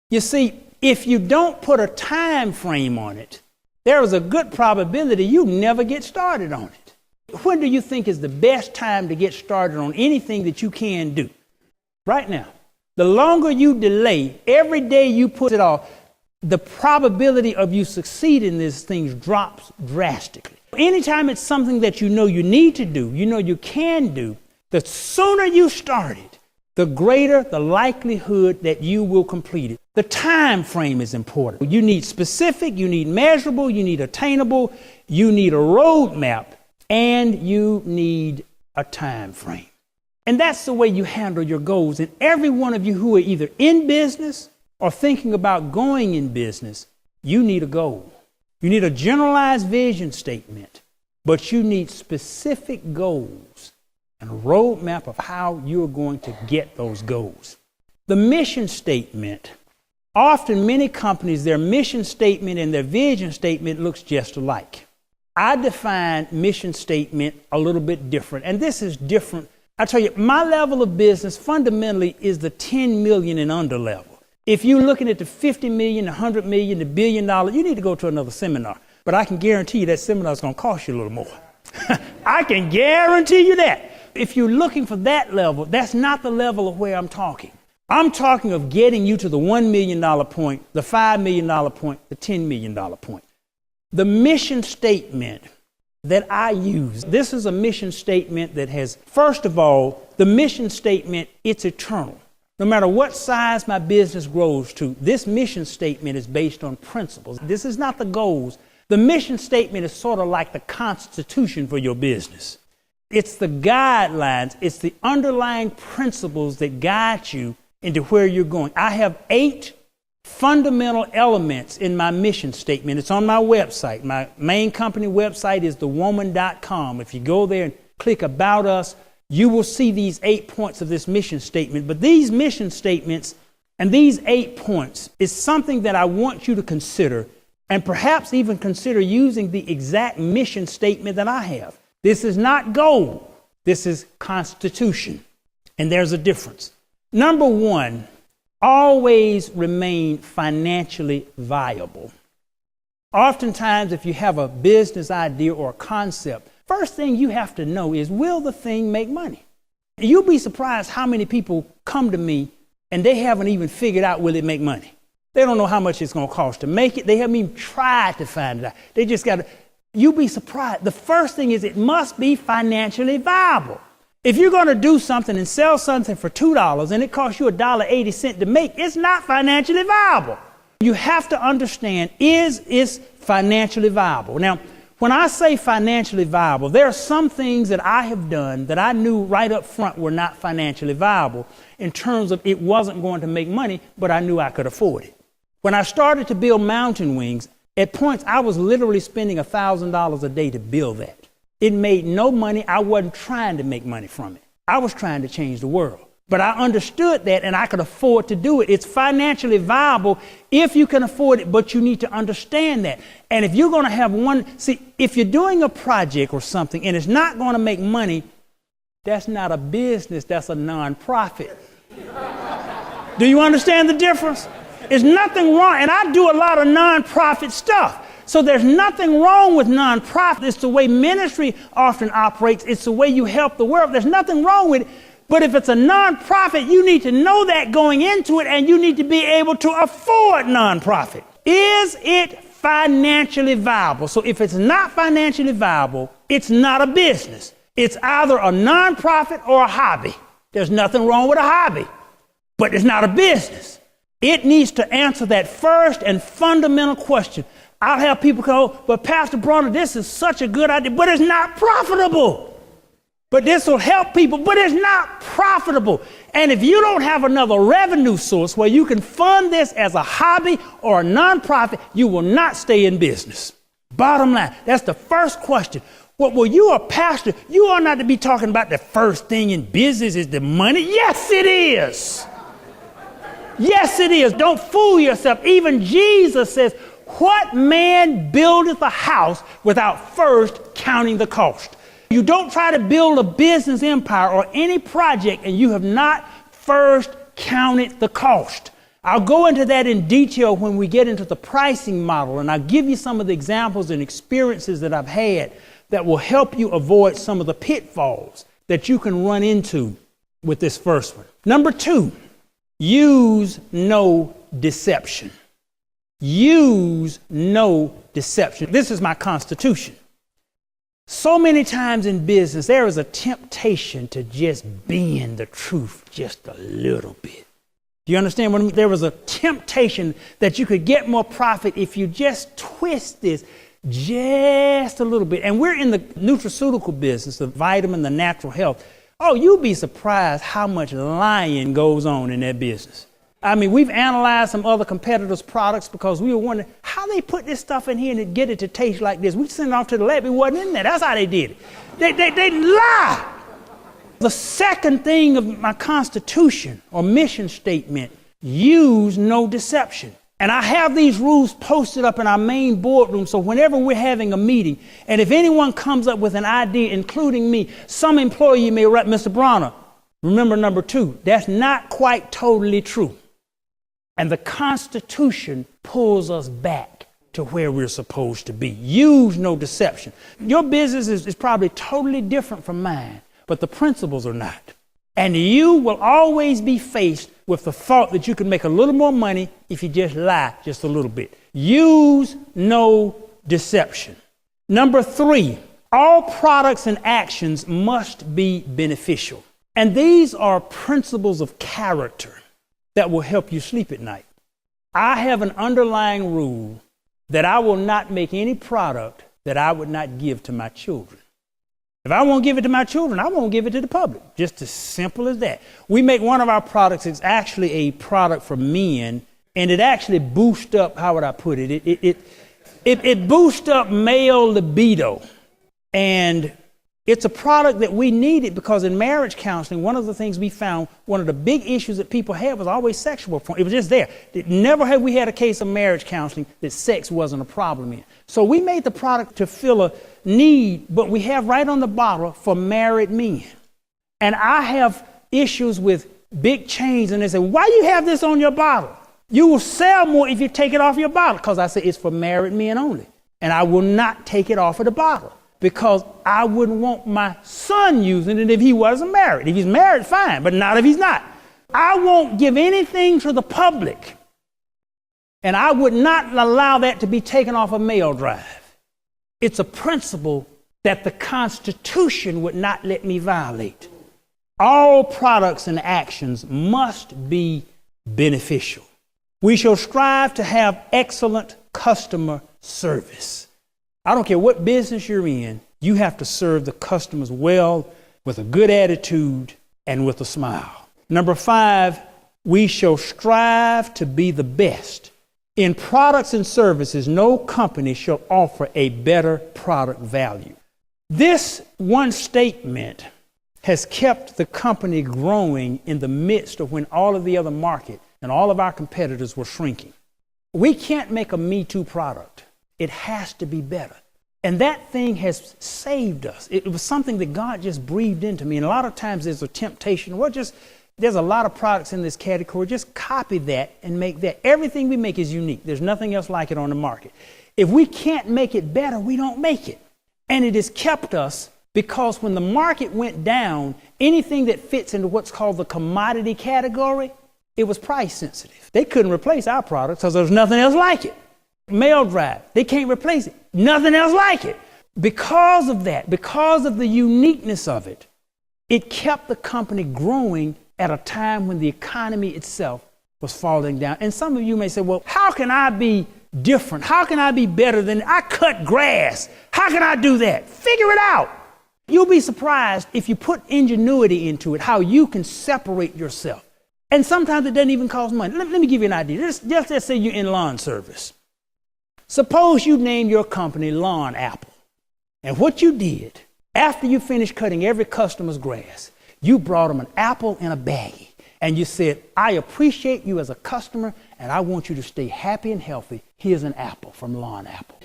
You see, if you don't put a time frame on it, there is a good probability you never get started on it. When do you think is the best time to get started on anything that you can do? Right now. The longer you delay, every day you put it off, the probability of you succeeding in these things drops drastically. Anytime it's something that you know you need to do, you know you can do, the sooner you start it, the greater the likelihood that you will complete it. The time frame is important. You need specific, you need measurable, you need attainable, you need a roadmap, and you need a time frame. And that's the way you handle your goals. And every one of you who are either in business or thinking about going in business, you need a goal. You need a generalized vision statement, but you need specific goals and a roadmap of how you're going to get those goals. The mission statement, often many companies, their mission statement and their vision statement looks just alike. I define mission statement a little bit different, and this is different. I tell you, my level of business fundamentally is the 10 million and under level. If you're looking at the 50 million, the 100 million, the $1 billion, you need to go to another seminar. But I can guarantee you that seminar is going to cost you a little more. I can guarantee you that. If you're looking for that level, that's not the level of where I'm talking. I'm talking of getting you to the $1 million point, the $5 million point, the $10 million point. The mission statement that I use, this is a mission statement that has, first of all, the mission statement, it's eternal. No matter what size my business grows to, this mission statement is based on principles. This is not the goals. The mission statement is sort of like the constitution for your business. It's the guidelines. It's the underlying principles that guide you into where you're going. I have 8 fundamental elements in my mission statement. It's on my website. My main company website is thewoman.com. If you go there and click About Us, you will see these 8 points of this mission statement. But these mission statements and these 8 points is something that I want you to consider, and perhaps even consider using the exact mission statement that I have. This is not goal. This is constitution. And there's a difference. Number 1, always remain financially viable. Oftentimes, if you have a business idea or a concept, first thing you have to know is, will the thing make money? You'll be surprised how many people come to me and they haven't even figured out, will it make money? They don't know how much it's going to cost to make it. They haven't even tried to find it out. They just got to, you'll be surprised. The first thing is it must be financially viable. If you're going to do something and sell something for $2 and it costs you $1.80 to make, it's not financially viable. You have to understand, is it financially viable? Now, when I say financially viable, there are some things that I have done that I knew right up front were not financially viable in terms of it wasn't going to make money, but I knew I could afford it. When I started to build Mountain Wings, at points I was literally spending $1,000 a day to build that. It made no money. I wasn't trying to make money from it. I was trying to change the world. But I understood that, and I could afford to do it. It's financially viable if you can afford it, but you need to understand that. And if you're going to have if you're doing a project or something and it's not going to make money, that's not a business, that's a nonprofit. Do you understand the difference? There's nothing wrong, and I do a lot of nonprofit stuff. So there's nothing wrong with nonprofit. It's the way ministry often operates. It's the way you help the world. There's nothing wrong with it. But if it's a nonprofit, you need to know that going into it, and you need to be able to afford nonprofit. Is it financially viable? So if it's not financially viable, it's not a business. It's either a nonprofit or a hobby. There's nothing wrong with a hobby, but it's not a business. It needs to answer that first and fundamental question. I'll have people go, but Pastor Bronner, this is such a good idea, but it's not profitable. But this will help people, but it's not profitable. And if you don't have another revenue source where you can fund this as a hobby or a nonprofit, you will not stay in business. Bottom line, that's the first question. Well, you are a pastor. You are not to be talking about the first thing in business is the money. Yes, it is. Yes, it is. Don't fool yourself. Even Jesus says, what man buildeth a house without first counting the cost? You don't try to build a business empire or any project and you have not first counted the cost. I'll go into that in detail when we get into the pricing model, and I'll give you some of the examples and experiences that I've had that will help you avoid some of the pitfalls that you can run into with this first one. Number 2, use no deception. Use no deception. This is my constitution. So many times in business, there is a temptation to just bend the truth just a little bit. Do you understand what I mean? There was a temptation that you could get more profit if you just twist this just a little bit. And we're in the nutraceutical business, the vitamin, the natural health. Oh, you'll be surprised how much lying goes on in that business. I mean, we've analyzed some other competitors' products because we were wondering how they put this stuff in here and get it to taste like this. We sent it off to the lab. It wasn't in there. That's how they did it. They lie. The second thing of my constitution or mission statement, use no deception. And I have these rules posted up in our main boardroom, so whenever we're having a meeting, and if anyone comes up with an idea, including me, some employee may write, Mr. Bronner, remember number 2, that's not quite totally true. And the Constitution pulls us back to where we're supposed to be. Use no deception. Your business is probably totally different from mine, but the principles are not. And you will always be faced with the thought that you can make a little more money if you just lie just a little bit. Use no deception. Number 3, all products and actions must be beneficial. And these are principles of character that will help you sleep at night. I have an underlying rule that I will not make any product that I would not give to my children. If I won't give it to my children, I won't give it to the public. Just as simple as that. We make one of our products, it's actually a product for men, and it actually boosts up, how would I put it? It boosts up male libido. And it's a product that we needed because in marriage counseling, one of the things we found, one of the big issues that people had was always sexual. It was just there. Never have we had a case of marriage counseling that sex wasn't a problem in. So we made the product to fill a need, but we have right on the bottle for married men. And I have issues with big chains, and they say, why you have this on your bottle? You will sell more if you take it off your bottle. Because I say it's for married men only. And I will not take it off of the bottle, because I wouldn't want my son using it if he wasn't married. If he's married, fine, but not if he's not. I won't give anything to the public, and I would not allow that to be taken off a mail drive. It's a principle that the Constitution would not let me violate. All products and actions must be beneficial. We shall strive to have excellent customer service. I don't care what business you're in, you have to serve the customers well, with a good attitude, and with a smile. Number 5, we shall strive to be the best. In products and services, no company shall offer a better product value. This one statement has kept the company growing in the midst of when all of the other market and all of our competitors were shrinking. We can't make a Me Too product. It has to be better. And that thing has saved us. It was something that God just breathed into me. And a lot of times there's a temptation. There's a lot of products in this category. Just copy that and make that. Everything we make is unique. There's nothing else like it on the market. If we can't make it better, we don't make it. And it has kept us because when the market went down, anything that fits into what's called the commodity category, it was price sensitive. They couldn't replace our products because there was nothing else like it. Mail drive, they can't replace it. Nothing else like it. Because of that, because of the uniqueness of it, it kept the company growing at a time when the economy itself was falling down. And some of you may say, well, how can I be different? How can I be better than I cut grass? How can I do that? Figure it out. You'll be surprised if you put ingenuity into it, how you can separate yourself. And sometimes it doesn't even cost money. Let me give you an idea. Just say you're in lawn service. Suppose you named your company Lawn Apple. And what you did, after you finished cutting every customer's grass, you brought them an apple in a baggie. And you said, I appreciate you as a customer, and I want you to stay happy and healthy. Here's an apple from Lawn Apple.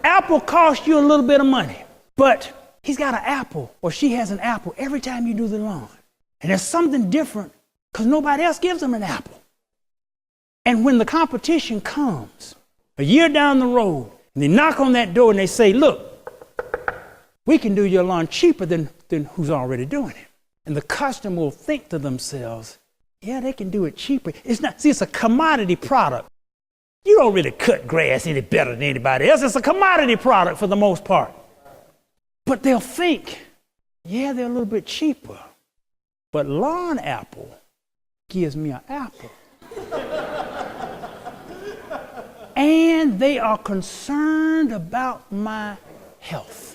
Apple costs you a little bit of money, but he's got an apple, or she has an apple every time you do the lawn. And there's something different because nobody else gives them an apple. And when the competition comes, a year down the road, and they knock on that door and they say, look, we can do your lawn cheaper than who's already doing it. And the customer will think to themselves, yeah, they can do it cheaper. It's a commodity product. You don't really cut grass any better than anybody else. It's a commodity product for the most part. But they'll think, yeah, they're a little bit cheaper. But Lawn Apple gives me an apple. And they are concerned about my health.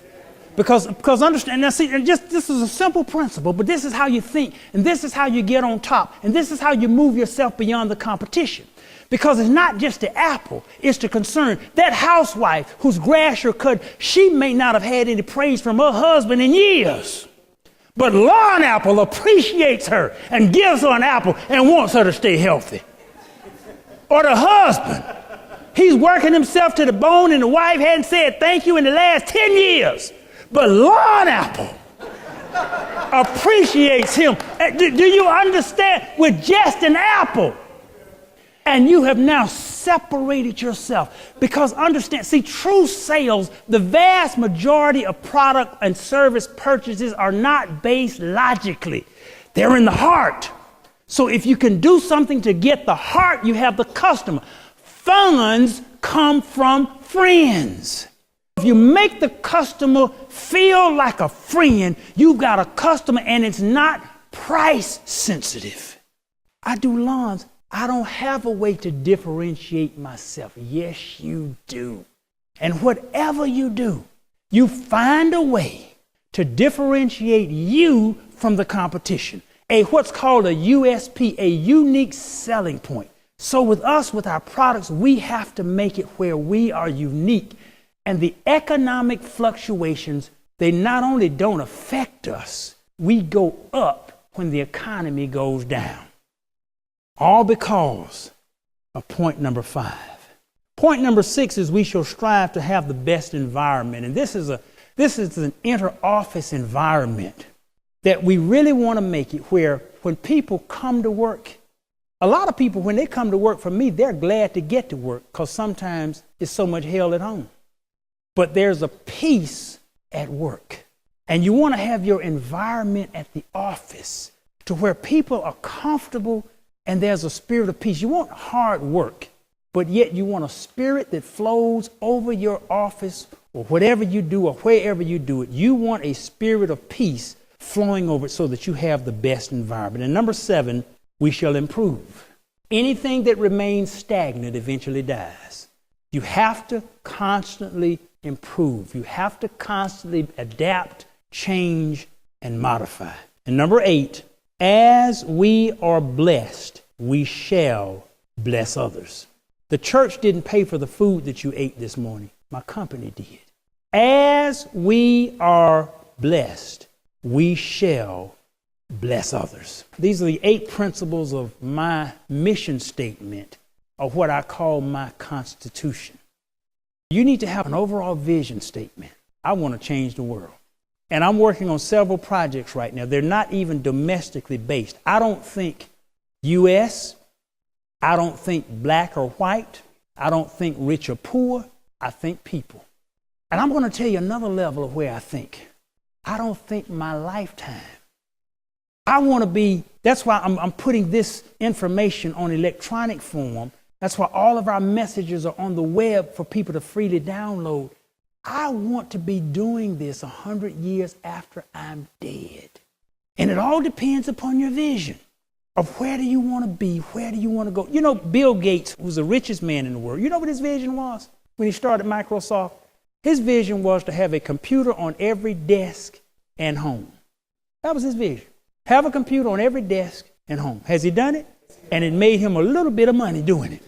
Because understand, now see, this is a simple principle, but this is how you think, and this is how you get on top, and this is how you move yourself beyond the competition. Because it's not just the apple, it's the concern. That housewife whose grass you're cut, she may not have had any praise from her husband in years. But Lawn Apple appreciates her and gives her an apple and wants her to stay healthy. Or the husband. He's working himself to the bone and the wife hadn't said thank you in the last 10 years. But Lawn Apple appreciates him. Do you understand? With just an apple. And you have now separated yourself. Because understand, see, true sales, the vast majority of product and service purchases are not based logically. They're in the heart. So if you can do something to get the heart, you have the customer. Funds come from friends. If you make the customer feel like a friend, you've got a customer and it's not price sensitive. I do lawns. I don't have a way to differentiate myself. Yes, you do. And whatever you do, you find a way to differentiate you from the competition. What's called a USP, a unique selling point. So with us, with our products, we have to make it where we are unique. And the economic fluctuations, they not only don't affect us, we go up when the economy goes down. All because of point number 5. Point number 6 is we shall strive to have the best environment. And this is an inter-office environment that we really want to make it where when people come to work, a lot of people, when they come to work for me, they're glad to get to work because sometimes it's so much hell at home. But there's a peace at work. And you want to have your environment at the office to where people are comfortable and there's a spirit of peace. You want hard work, but yet you want a spirit that flows over your office or whatever you do or wherever you do it. You want a spirit of peace flowing over it so that you have the best environment. And number 7, we shall improve. Anything that remains stagnant eventually dies. You have to constantly improve. You have to constantly adapt, change, and modify. And number 8, as we are blessed, we shall bless others. The church didn't pay for the food that you ate this morning. My company did. As we are blessed, we shall bless others. These are the 8 principles of my mission statement, of what I call my constitution. You need to have an overall vision statement. I want to change the world. And I'm working on several projects right now. They're not even domestically based. I don't think U.S., I don't think black or white, I don't think rich or poor, I think people. And I'm going to tell you another level of where I think. I don't think my lifetime. I want to be, that's why I'm putting this information on electronic form. That's why all of our messages are on the web for people to freely download. I want to be doing this 100 years after I'm dead. And it all depends upon your vision of where do you want to be, where do you want to go. You know, Bill Gates was the richest man in the world. You know what his vision was when he started Microsoft? His vision was to have a computer on every desk and home. That was his vision. Have a computer on every desk and home. Has he done it? And it made him a little bit of money doing it.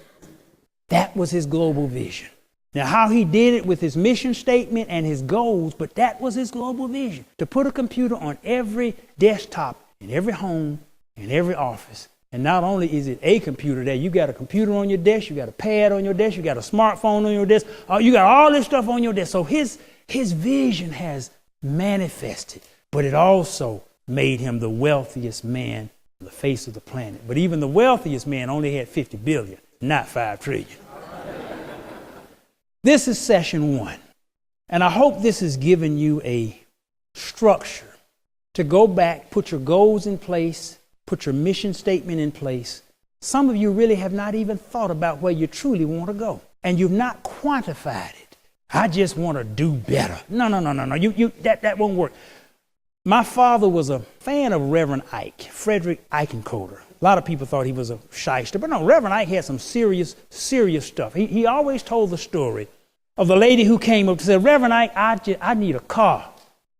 That was his global vision. Now, how he did it with his mission statement and his goals, but that was his global vision, to put a computer on every desktop, in every home, in every office. And not only is it a computer there, you got a computer on your desk, you got a pad on your desk, you got a smartphone on your desk, you got all this stuff on your desk. So his vision has manifested, but it also made him the wealthiest man on the face of the planet. But even the wealthiest man only had 50 billion, not 5 trillion. This is session 1. And I hope this has given you a structure to go back, put your goals in place, put your mission statement in place. Some of you really have not even thought about where you truly want to go. And you've not quantified it. I just want to do better. No. That won't work. My father was a fan of Reverend Ike, Frederick Eichenkoder. A lot of people thought he was a shyster, but no, Reverend Ike had some serious stuff. He always told the story of the lady who came up and said, Reverend Ike, I need a car.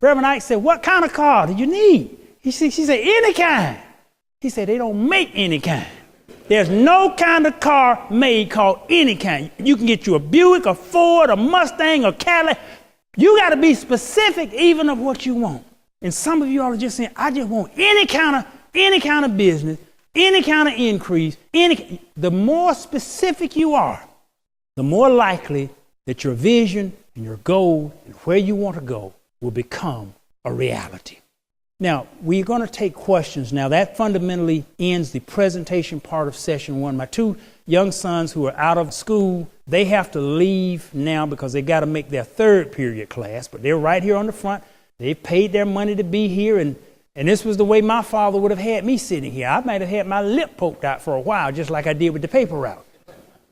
Reverend Ike said, what kind of car do you need? She said, any kind. He said, they don't make any kind. There's no kind of car made called any kind. You can get you a Buick, a Ford, a Mustang, a Cadillac. You got to be specific even of what you want. And some of you all are just saying, I just want any kind of business, any kind of increase. The more specific you are, the more likely that your vision and your goal and where you want to go will become a reality. Now, we're going to take questions now. That fundamentally ends the presentation part of session 1. My 2 young sons who are out of school, they have to leave now because they got to make their 3rd period class, but they're right here on the front. They paid their money to be here, and this was the way my father would have had me sitting here. I might have had my lip poked out for a while, just like I did with the paper route.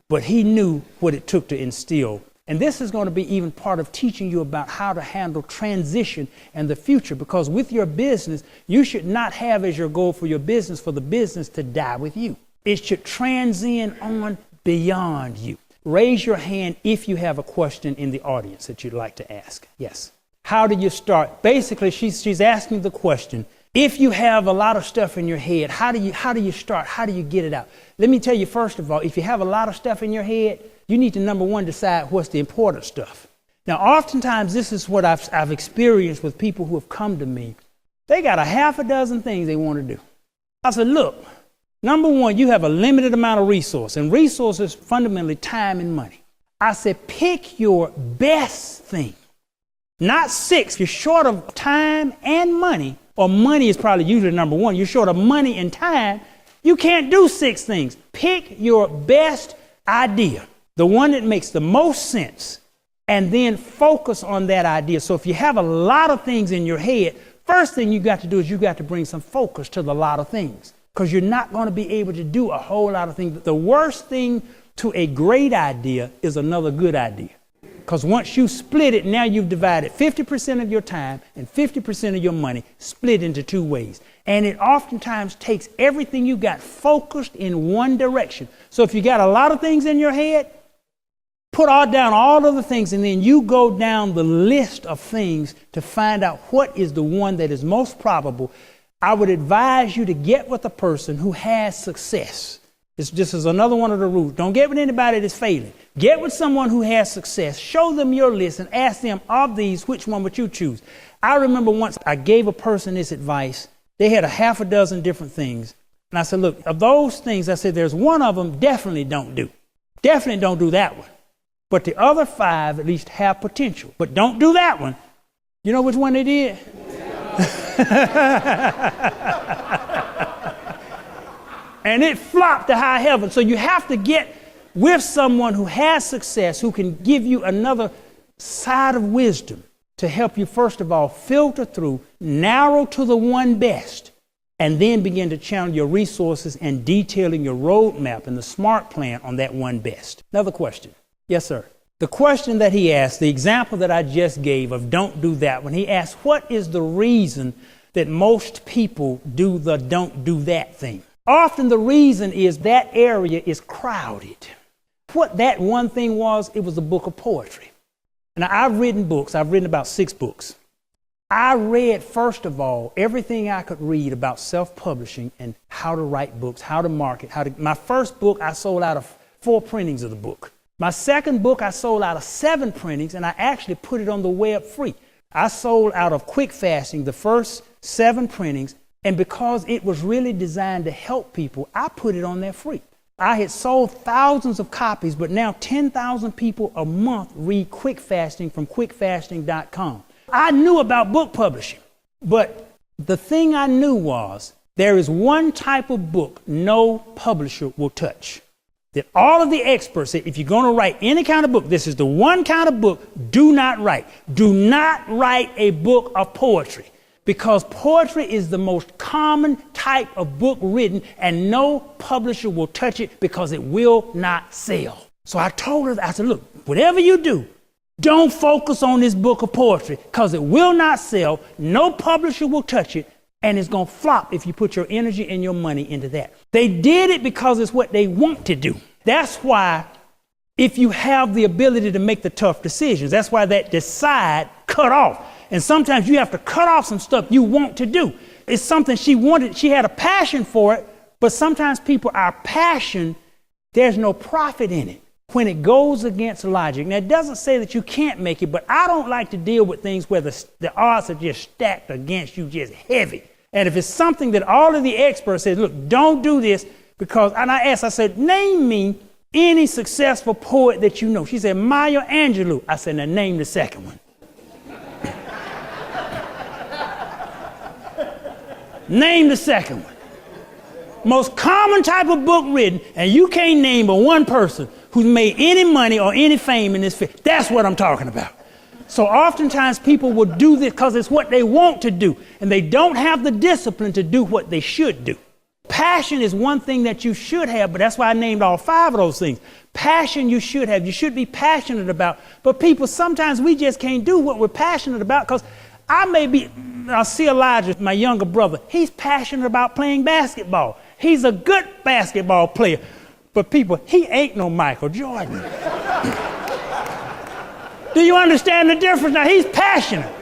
But he knew what it took to instill. And this is going to be even part of teaching you about how to handle transition and the future, because with your business, you should not have as your goal for your business for the business to die with you. It should transcend on beyond you. Raise your hand if you have a question in the audience that you'd like to ask. Yes. How do you start? Basically, she's asking the question, if you have a lot of stuff in your head, how do you start? How do you get it out? Let me tell you, first of all, if you have a lot of stuff in your head, you need to, number one, decide what's the important stuff. Now, oftentimes, this is what I've experienced with people who have come to me. They got a half a dozen things they want to do. I said, look, number one, you have a limited amount of resource, and resources fundamentally time and money. I said, pick your best thing. Not 6. You're short of time and money, or money is probably usually number one. You're short of money and time. You can't do 6 things. Pick your best idea, the one that makes the most sense, and then focus on that idea. So if you have a lot of things in your head, first thing you got to do is you got to bring some focus to the lot of things, because you're not going to be able to do a whole lot of things. The worst thing to a great idea is another good idea. Because once you split it, now you've divided 50% of your time and 50% of your money split into 2 ways. And it oftentimes takes everything you got focused in one direction. So if you got a lot of things in your head, put down all of the things, and then you go down the list of things to find out what is the one that is most probable. I would advise you to get with a person who has success. This is another one of the rules. Don't get with anybody that's failing. Get with someone who has success. Show them your list and ask them, of these, which one would you choose? I remember once I gave a person this advice. They had a half a dozen different things. And I said, look, of those things, I said, there's one of them definitely don't do. Definitely don't do that one. But the other 5 at least have potential. But don't do that one. You know which one they did? And it flopped to high heaven. So you have to get with someone who has success, who can give you another side of wisdom to help you, first of all, filter through, narrow to the one best, and then begin to channel your resources and detailing your roadmap and the smart plan on that one best. Another question. Yes, sir. The question that he asked, the example that I just gave of don't do that, when he asked, what is the reason that most people do the don't do that thing? Often the reason is that area is crowded. What that one thing was, it was a book of poetry. And I've written books. I've written about 6 books. I read, first of all, everything I could read about self-publishing and how to write books, how to market, My first book, I sold out of 4 printings of the book. My second book, I sold out of 7 printings, and I actually put it on the web free. I sold out of quick fasting the first 7 printings, and because it was really designed to help people, I put it on there free. I had sold thousands of copies, but now 10,000 people a month read quick fasting from quickfasting.com. I knew about book publishing, but the thing I knew was there is one type of book no publisher will touch. That all of the experts say, if you're going to write any kind of book, this is the one kind of book, do not write. Do not write a book of poetry. Because poetry is the most common type of book written, and no publisher will touch it because it will not sell. So I told her, I said, look, whatever you do, don't focus on this book of poetry because it will not sell. No publisher will touch it, and it's going to flop if you put your energy and your money into that. They did it because it's what they want to do. That's why if you have the ability to make the tough decisions, that's why that decide cut off. And sometimes you have to cut off some stuff you want to do. It's something she wanted. She had a passion for it, but sometimes people, our passion, there's no profit in it when it goes against logic. Now, it doesn't say that you can't make it, but I don't like to deal with things where the odds are just stacked against you, just heavy. And if it's something that all of the experts said, look, don't do this because, and I asked, I said, name me any successful poet that you know. She said, Maya Angelou. I said, now name the second one. Name the second one. Most common type of book written, and you can't name but one person who's made any money or any fame in this field. That's what I'm talking about. So oftentimes people will do this because it's what they want to do, and they don't have the discipline to do what they should do. Passion is one thing that you should have, but that's why I named all 5 of those things. Passion you should have. You should be passionate about. But people, sometimes we just can't do what we're passionate about because I see Elijah, my younger brother. He's passionate about playing basketball. He's a good basketball player. But people, he ain't no Michael Jordan. Do you understand the difference? Now, he's passionate.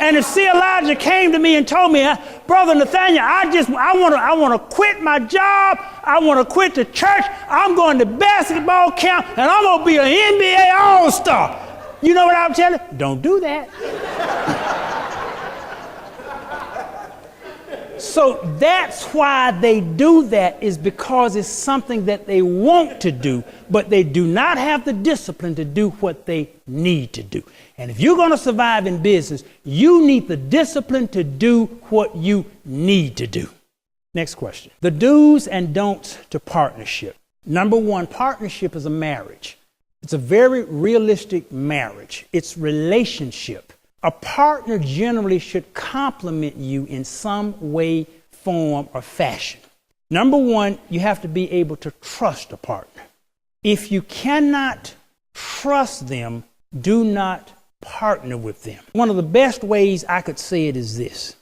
And if C. Elijah came to me and told me, Brother Nathaniel, I want to quit my job. I want to quit the church. I'm going to basketball camp, and I'm going to be an NBA All-Star. You know what I'm telling you? Don't do that. So that's why they do that, is because it's something that they want to do, but they do not have the discipline to do what they need to do. And if you're going to survive in business, you need the discipline to do what you need to do. Next question. The do's and don'ts to partnership. Number 1, partnership is a marriage. It's a very realistic marriage. It's relationship. A partner generally should complement you in some way, form, or fashion. Number 1, you have to be able to trust a partner. If you cannot trust them, do not partner with them. One of the best ways I could say it is this.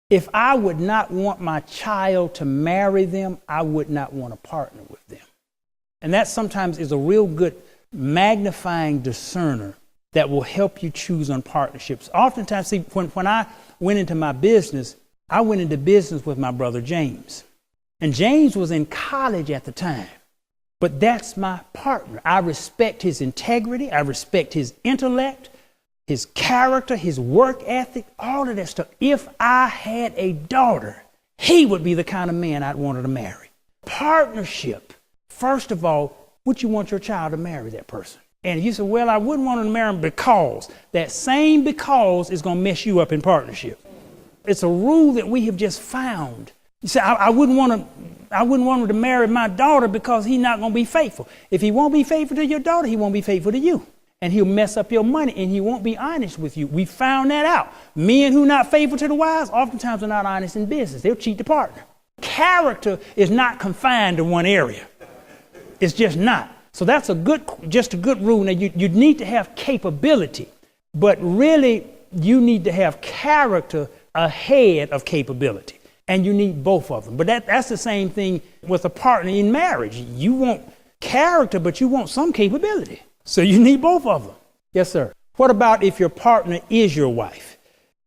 If I would not want my child to marry them, I would not want to partner with them. And that sometimes is a real good magnifying discerner that will help you choose on partnerships. Oftentimes, see, when I went into my business, I went into business with my brother James. And James was in college at the time. But that's my partner. I respect his integrity. I respect his intellect, his character, his work ethic, all of that stuff. If I had a daughter, he would be the kind of man I'd want her to marry. Partnership. First of all, would you want your child to marry that person? And if you say, well, I wouldn't want her to marry him because, that same because is going to mess you up in partnership. It's a rule that we have just found. You say, I wouldn't want her to marry my daughter because he's not going to be faithful. If he won't be faithful to your daughter, he won't be faithful to you. And he'll mess up your money and he won't be honest with you. We found that out. Men who are not faithful to the wives, oftentimes are not honest in business. They'll cheat the partner. Character is not confined to one area. It's just not. So that's just a good rule. Now you need to have capability, but really you need to have character ahead of capability. And you need both of them. But that's the same thing with a partner in marriage. You want character, but you want some capability. So you need both of them. Yes, sir. What about if your partner is your wife?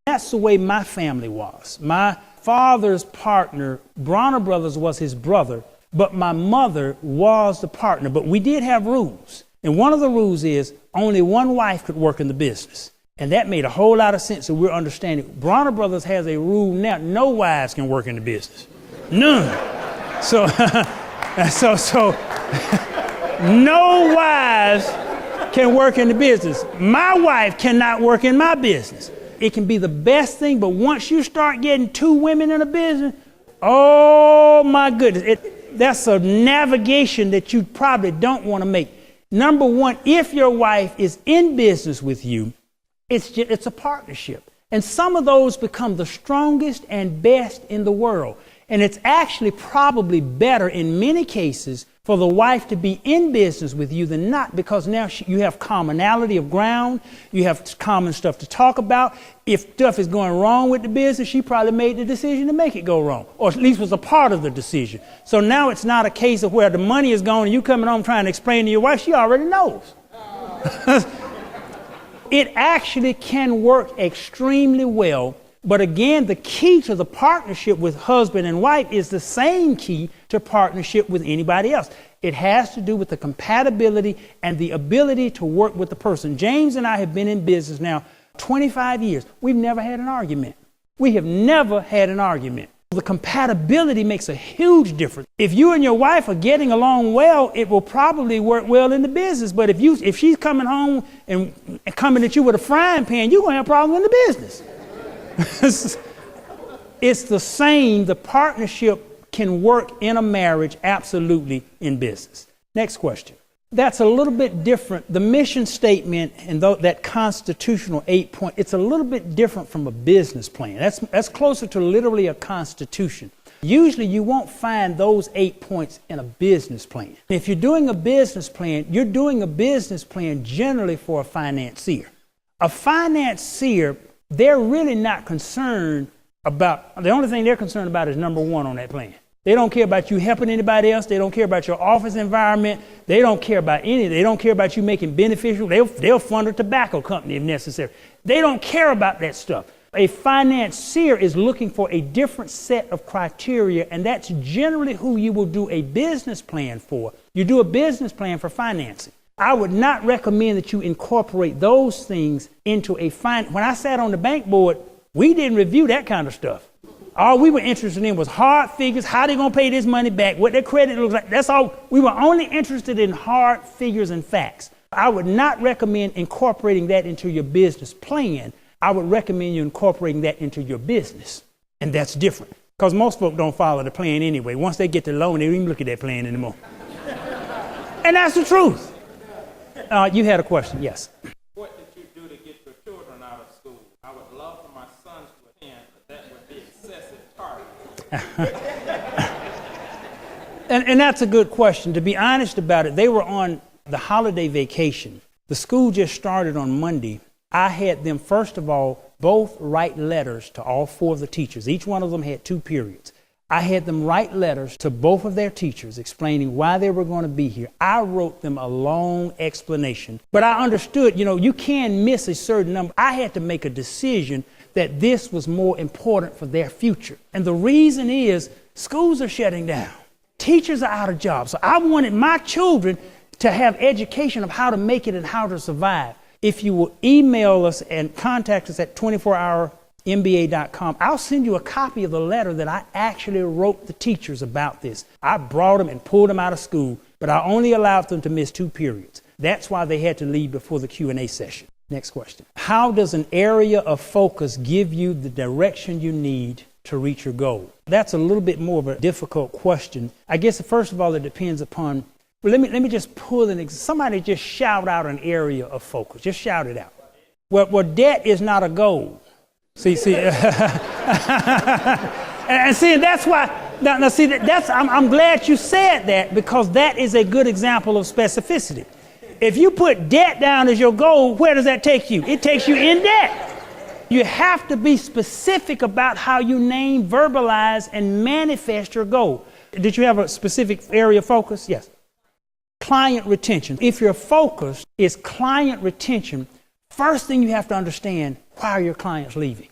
That's the way my family was. My father's partner, Bronner Brothers, was his brother, but my mother was the partner. But we did have rules. And one of the rules is only one wife could work in the business. And that made a whole lot of sense. So we're understanding. Bronner Brothers has a rule now. No wives can work in the business. None. So, no wives can work in the business. My wife cannot work in my business. It can be the best thing, but once you start getting two women in a business, oh my goodness, that's a navigation that you probably don't want to make. Number one, if your wife is in business with you, it's a partnership. And some of those become the strongest and best in the world. And it's actually probably better in many cases for the wife to be in business with you than not, because now you have commonality of ground. You have common stuff to talk about. If stuff is going wrong with the business, she probably made the decision to make it go wrong, or at least was a part of the decision. So now it's not a case of where the money is gone and you coming home trying to explain to your wife. She already knows. It actually can work extremely well. But again, the key to the partnership with husband and wife is the same key to partnership with anybody else. It has to do with the compatibility and the ability to work with the person. James and I have been in business now 25 years. We've never had an argument. We have never had an argument. The compatibility makes a huge difference. If you and your wife are getting along well, it will probably work well in the business. But if she's coming home and coming at you with a frying pan, you're going to have a problem in the business. It's the same. The partnership can work in a marriage, absolutely, in business. Next question. That's a little bit different. The mission statement and that constitutional 8-point, it's a little bit different from a business plan. That's closer to literally a constitution. Usually you won't find those 8 points in a business plan. If you're doing a business plan, you're doing a business plan generally for a financier. A financier, they're really not concerned about, the only thing they're concerned about is number one on that plan. They don't care about you helping anybody else. They don't care about your office environment. They don't care about anything. They don't care about you making beneficial. They'll fund a tobacco company if necessary. They don't care about that stuff. A financier is looking for a different set of criteria, and that's generally who you will do a business plan for. You do a business plan for financing. I would not recommend that you incorporate those things into a when I sat on the bank board, we didn't review that kind of stuff. All we were interested in was hard figures, how they're going to pay this money back, what their credit looks like. That's all. We were only interested in hard figures and facts. I would not recommend incorporating that into your business plan. I would recommend you incorporating that into your business. And that's different, because most folks don't follow the plan anyway. Once they get the loan, they don't even look at that plan anymore. And that's the truth. You had a question, yes. What did you do to get your children out of school? I would love for my sons to attend, but that would be excessive targeting. And that's a good question. To be honest about it, they were on the holiday vacation. The school just started on Monday. I had them, first of all, both write letters to all four of the teachers. Each one of them had 2 periods. I had them write letters to both of their teachers explaining why they were going to be here. I wrote them a long explanation, but I understood, you can miss a certain number. I had to make a decision that this was more important for their future. And the reason is schools are shutting down. Teachers are out of jobs. So I wanted my children to have education of how to make it and how to survive. if you will email us and contact us at 24HRMBA.com, I'll send you a copy of the letter that I actually wrote the teachers about this. I brought them and pulled them out of school, but I only allowed them to miss 2 periods. That's why they had to leave before the Q&A session. Next question. How does an area of focus give you the direction you need to reach your goal? That's a little bit more of a difficult question. I guess, first of all, it depends upon. Well, let me just pull an example. Somebody just shout out an area of focus. Just shout it out. Well, debt is not a goal. See, and see, that's why. Now, see, I'm glad you said that, because that is a good example of specificity. If you put debt down as your goal, where does that take you? It takes you in debt. You have to be specific about how you name, verbalize, and manifest your goal. Did you have a specific area of focus? Yes. Client retention. If your focus is client retention, first thing you have to understand, why are your clients leaving?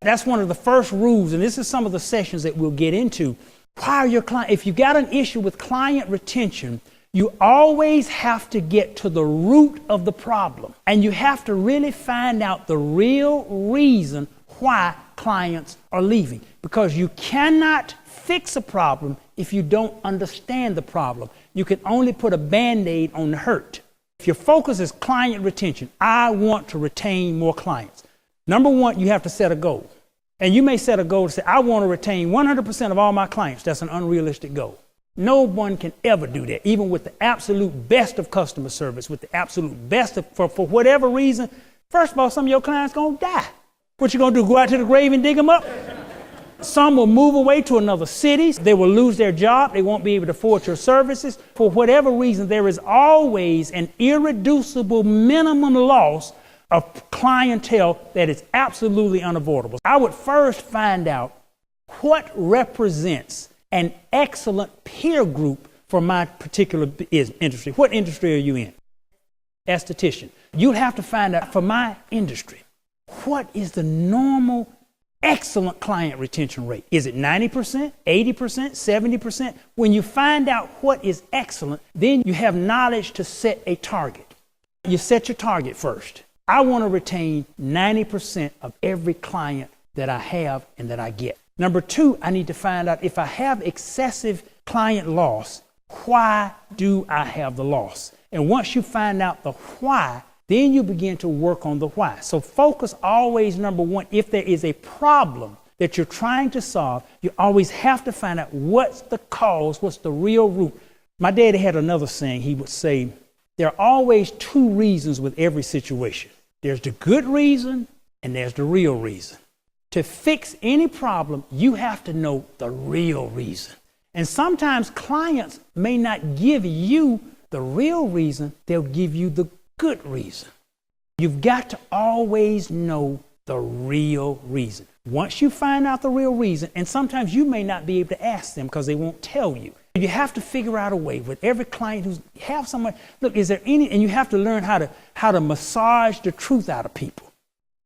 That's one of the first rules, and this is some of the sessions that we'll get into. Why are your clients? If you got an issue with client retention, you always have to get to the root of the problem. And you have to really find out the real reason why clients are leaving. Because you cannot fix a problem if you don't understand the problem. You can only put a Band-Aid on the hurt. If your focus is client retention, I want to retain more clients. Number one, you have to set a goal. And you may set a goal to say, I want to retain 100% of all my clients. That's an unrealistic goal. No one can ever do that, even with the absolute best of customer service, with the absolute best of, for whatever reason. First of all, some of your clients going to die. What you going to do, go out to the grave and dig them up? Some will move away to another city. They will lose their job. They won't be able to afford your services. For whatever reason, there is always an irreducible minimum loss of clientele that is absolutely unavoidable. I would first find out what represents an excellent peer group for my particular industry. What industry are you in? Esthetician. You'd have to find out, for my industry, what is the normal excellent client retention rate? Is it 90%, 80%, 70%? When you find out what is excellent, then you have knowledge to set a target. You set your target first. I want to retain 90% of every client that I have and that I get. Number two, I need to find out, if I have excessive client loss, why do I have the loss? And once you find out the why, then you begin to work on the why. So focus always, number one, if there is a problem that you're trying to solve, you always have to find out what's the cause, what's the real root. My daddy had another saying. He would say, there are always 2 reasons with every situation. There's the good reason and there's the real reason. To fix any problem, you have to know the real reason. And sometimes clients may not give you the real reason, they'll give you the good reason. You've got to always know the real reason. Once you find out the real reason, and sometimes you may not be able to ask them because they won't tell you. You have to figure out a way with every client who's have someone, look, is there any, and you have to learn how to massage the truth out of people.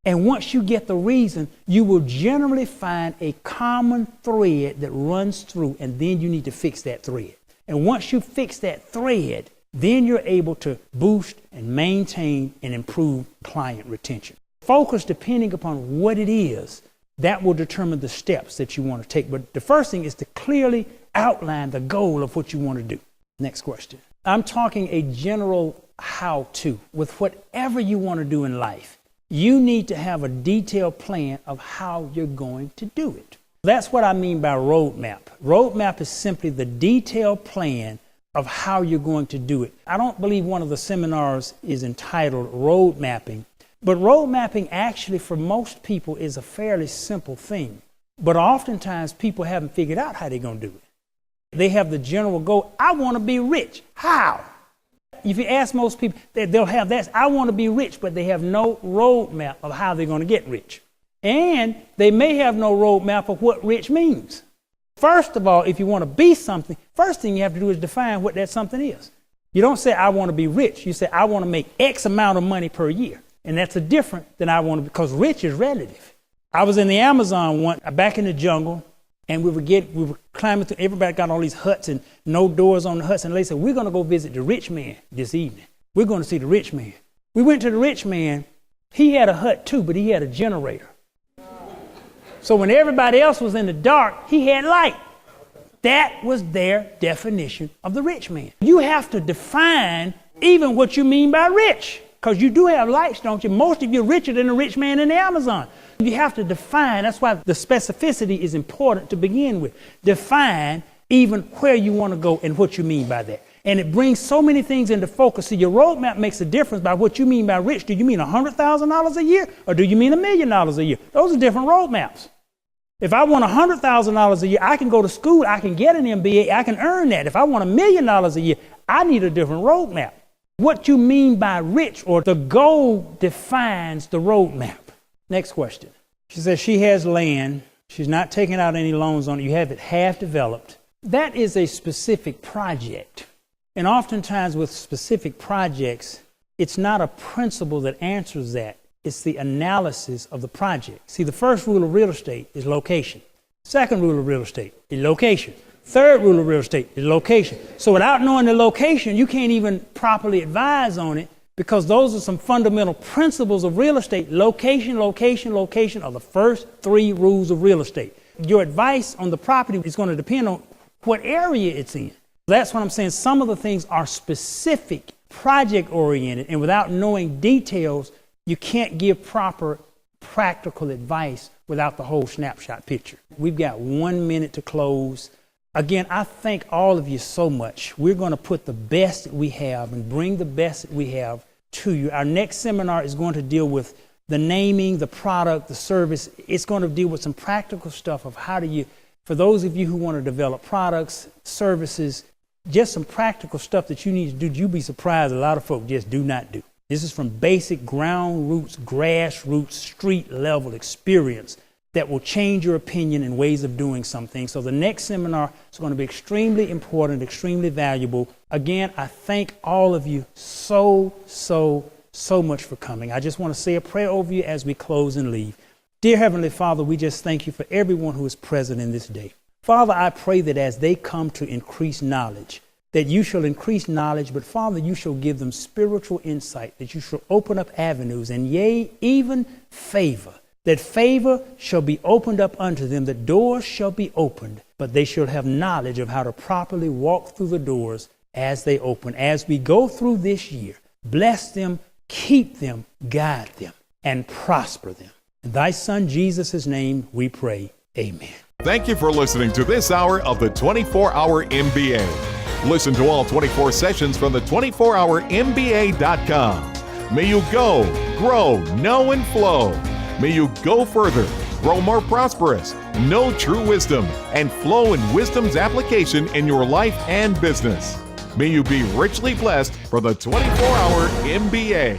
And once you get the reason, you will generally find a common thread that runs through, and then you need to fix that thread. And once you fix that thread, then you're able to boost and maintain and improve client retention. Focus, depending upon what it is, that will determine the steps that you want to take. But the first thing is to clearly outline the goal of what you want to do. Next question. I'm talking a general how-to. With whatever you want to do in life, you need to have a detailed plan of how you're going to do it. That's what I mean by roadmap. Roadmap is simply the detailed plan of how you're going to do it. I don't believe one of the seminars is entitled road mapping, but road mapping actually for most people is a fairly simple thing. But oftentimes people haven't figured out how they're going to do it. They have the general goal, I want to be rich. How? If you ask most people, they'll have that, I want to be rich, but they have no roadmap of how they're going to get rich. And they may have no roadmap of what rich means. First of all, if you want to be something, first thing you have to do is define what that something is. You don't say, I want to be rich. You say, I want to make X amount of money per year. And that's a different than I want to be, because rich is relative. I was in the Amazon one, back in the jungle, and we were climbing through, everybody got all these huts and no doors on the huts. And they said, we're going to go visit the rich man this evening. We're going to see the rich man. We went to the rich man. He had a hut too, but he had a generator. So when everybody else was in the dark, he had light. That was their definition of the rich man. You have to define even what you mean by rich, because you do have lights, don't you? Most of you are richer than the rich man in the Amazon. You have to define. That's why the specificity is important to begin with. Define even where you want to go and what you mean by that. And it brings so many things into focus. So your roadmap makes a difference by what you mean by rich. Do you mean $100,000 a year, or do you mean $1 million a year? Those are different roadmaps. If I want $100,000 a year, I can go to school, I can get an MBA, I can earn that. If I want $1 million a year, I need a different roadmap. What you mean by rich, or the goal, defines the roadmap. Next question. She says she has land. She's not taking out any loans on it. You have it half developed. That is a specific project. And oftentimes with specific projects, it's not a principle that answers that. It's the analysis of the project. See, the first rule of real estate is location. Second rule of real estate is location. Third rule of real estate is location. So without knowing the location, you can't even properly advise on it, because those are some fundamental principles of real estate. Location, location, location are the first three rules of real estate. Your advice on the property is going to depend on what area it's in. That's what I'm saying. Some of the things are specific, project-oriented, and without knowing details, you can't give proper practical advice without the whole snapshot picture. We've got 1 minute to close. Again, I thank all of you so much. We're going to put the best that we have and bring the best that we have to you. Our next seminar is going to deal with the naming, the product, the service. It's going to deal with some practical stuff of how do you, for those of you who want to develop products, services, just some practical stuff that you need to do. You'd be surprised a lot of folk just do not do. This is from basic ground roots, grassroots, street level experience that will change your opinion and ways of doing something. So the next seminar is going to be extremely important, extremely valuable. Again, I thank all of you so much for coming. I just want to say a prayer over you as we close and leave. Dear Heavenly Father, we just thank you for everyone who is present in this day. Father, I pray that as they come to increase knowledge, that you shall increase knowledge, but Father, you shall give them spiritual insight, that you shall open up avenues, and yea, even favor, that favor shall be opened up unto them, the doors shall be opened, but they shall have knowledge of how to properly walk through the doors as they open. As we go through this year, bless them, keep them, guide them, and prosper them. In thy Son, Jesus' name, we pray. Amen. Thank you for listening to this hour of the 24-Hour MBA. Listen to all 24 sessions from the 24HRMBA.com. May you go, grow, know, and flow. May you go further, grow more prosperous, know true wisdom, and flow in wisdom's application in your life and business. May you be richly blessed for the 24-Hour MBA.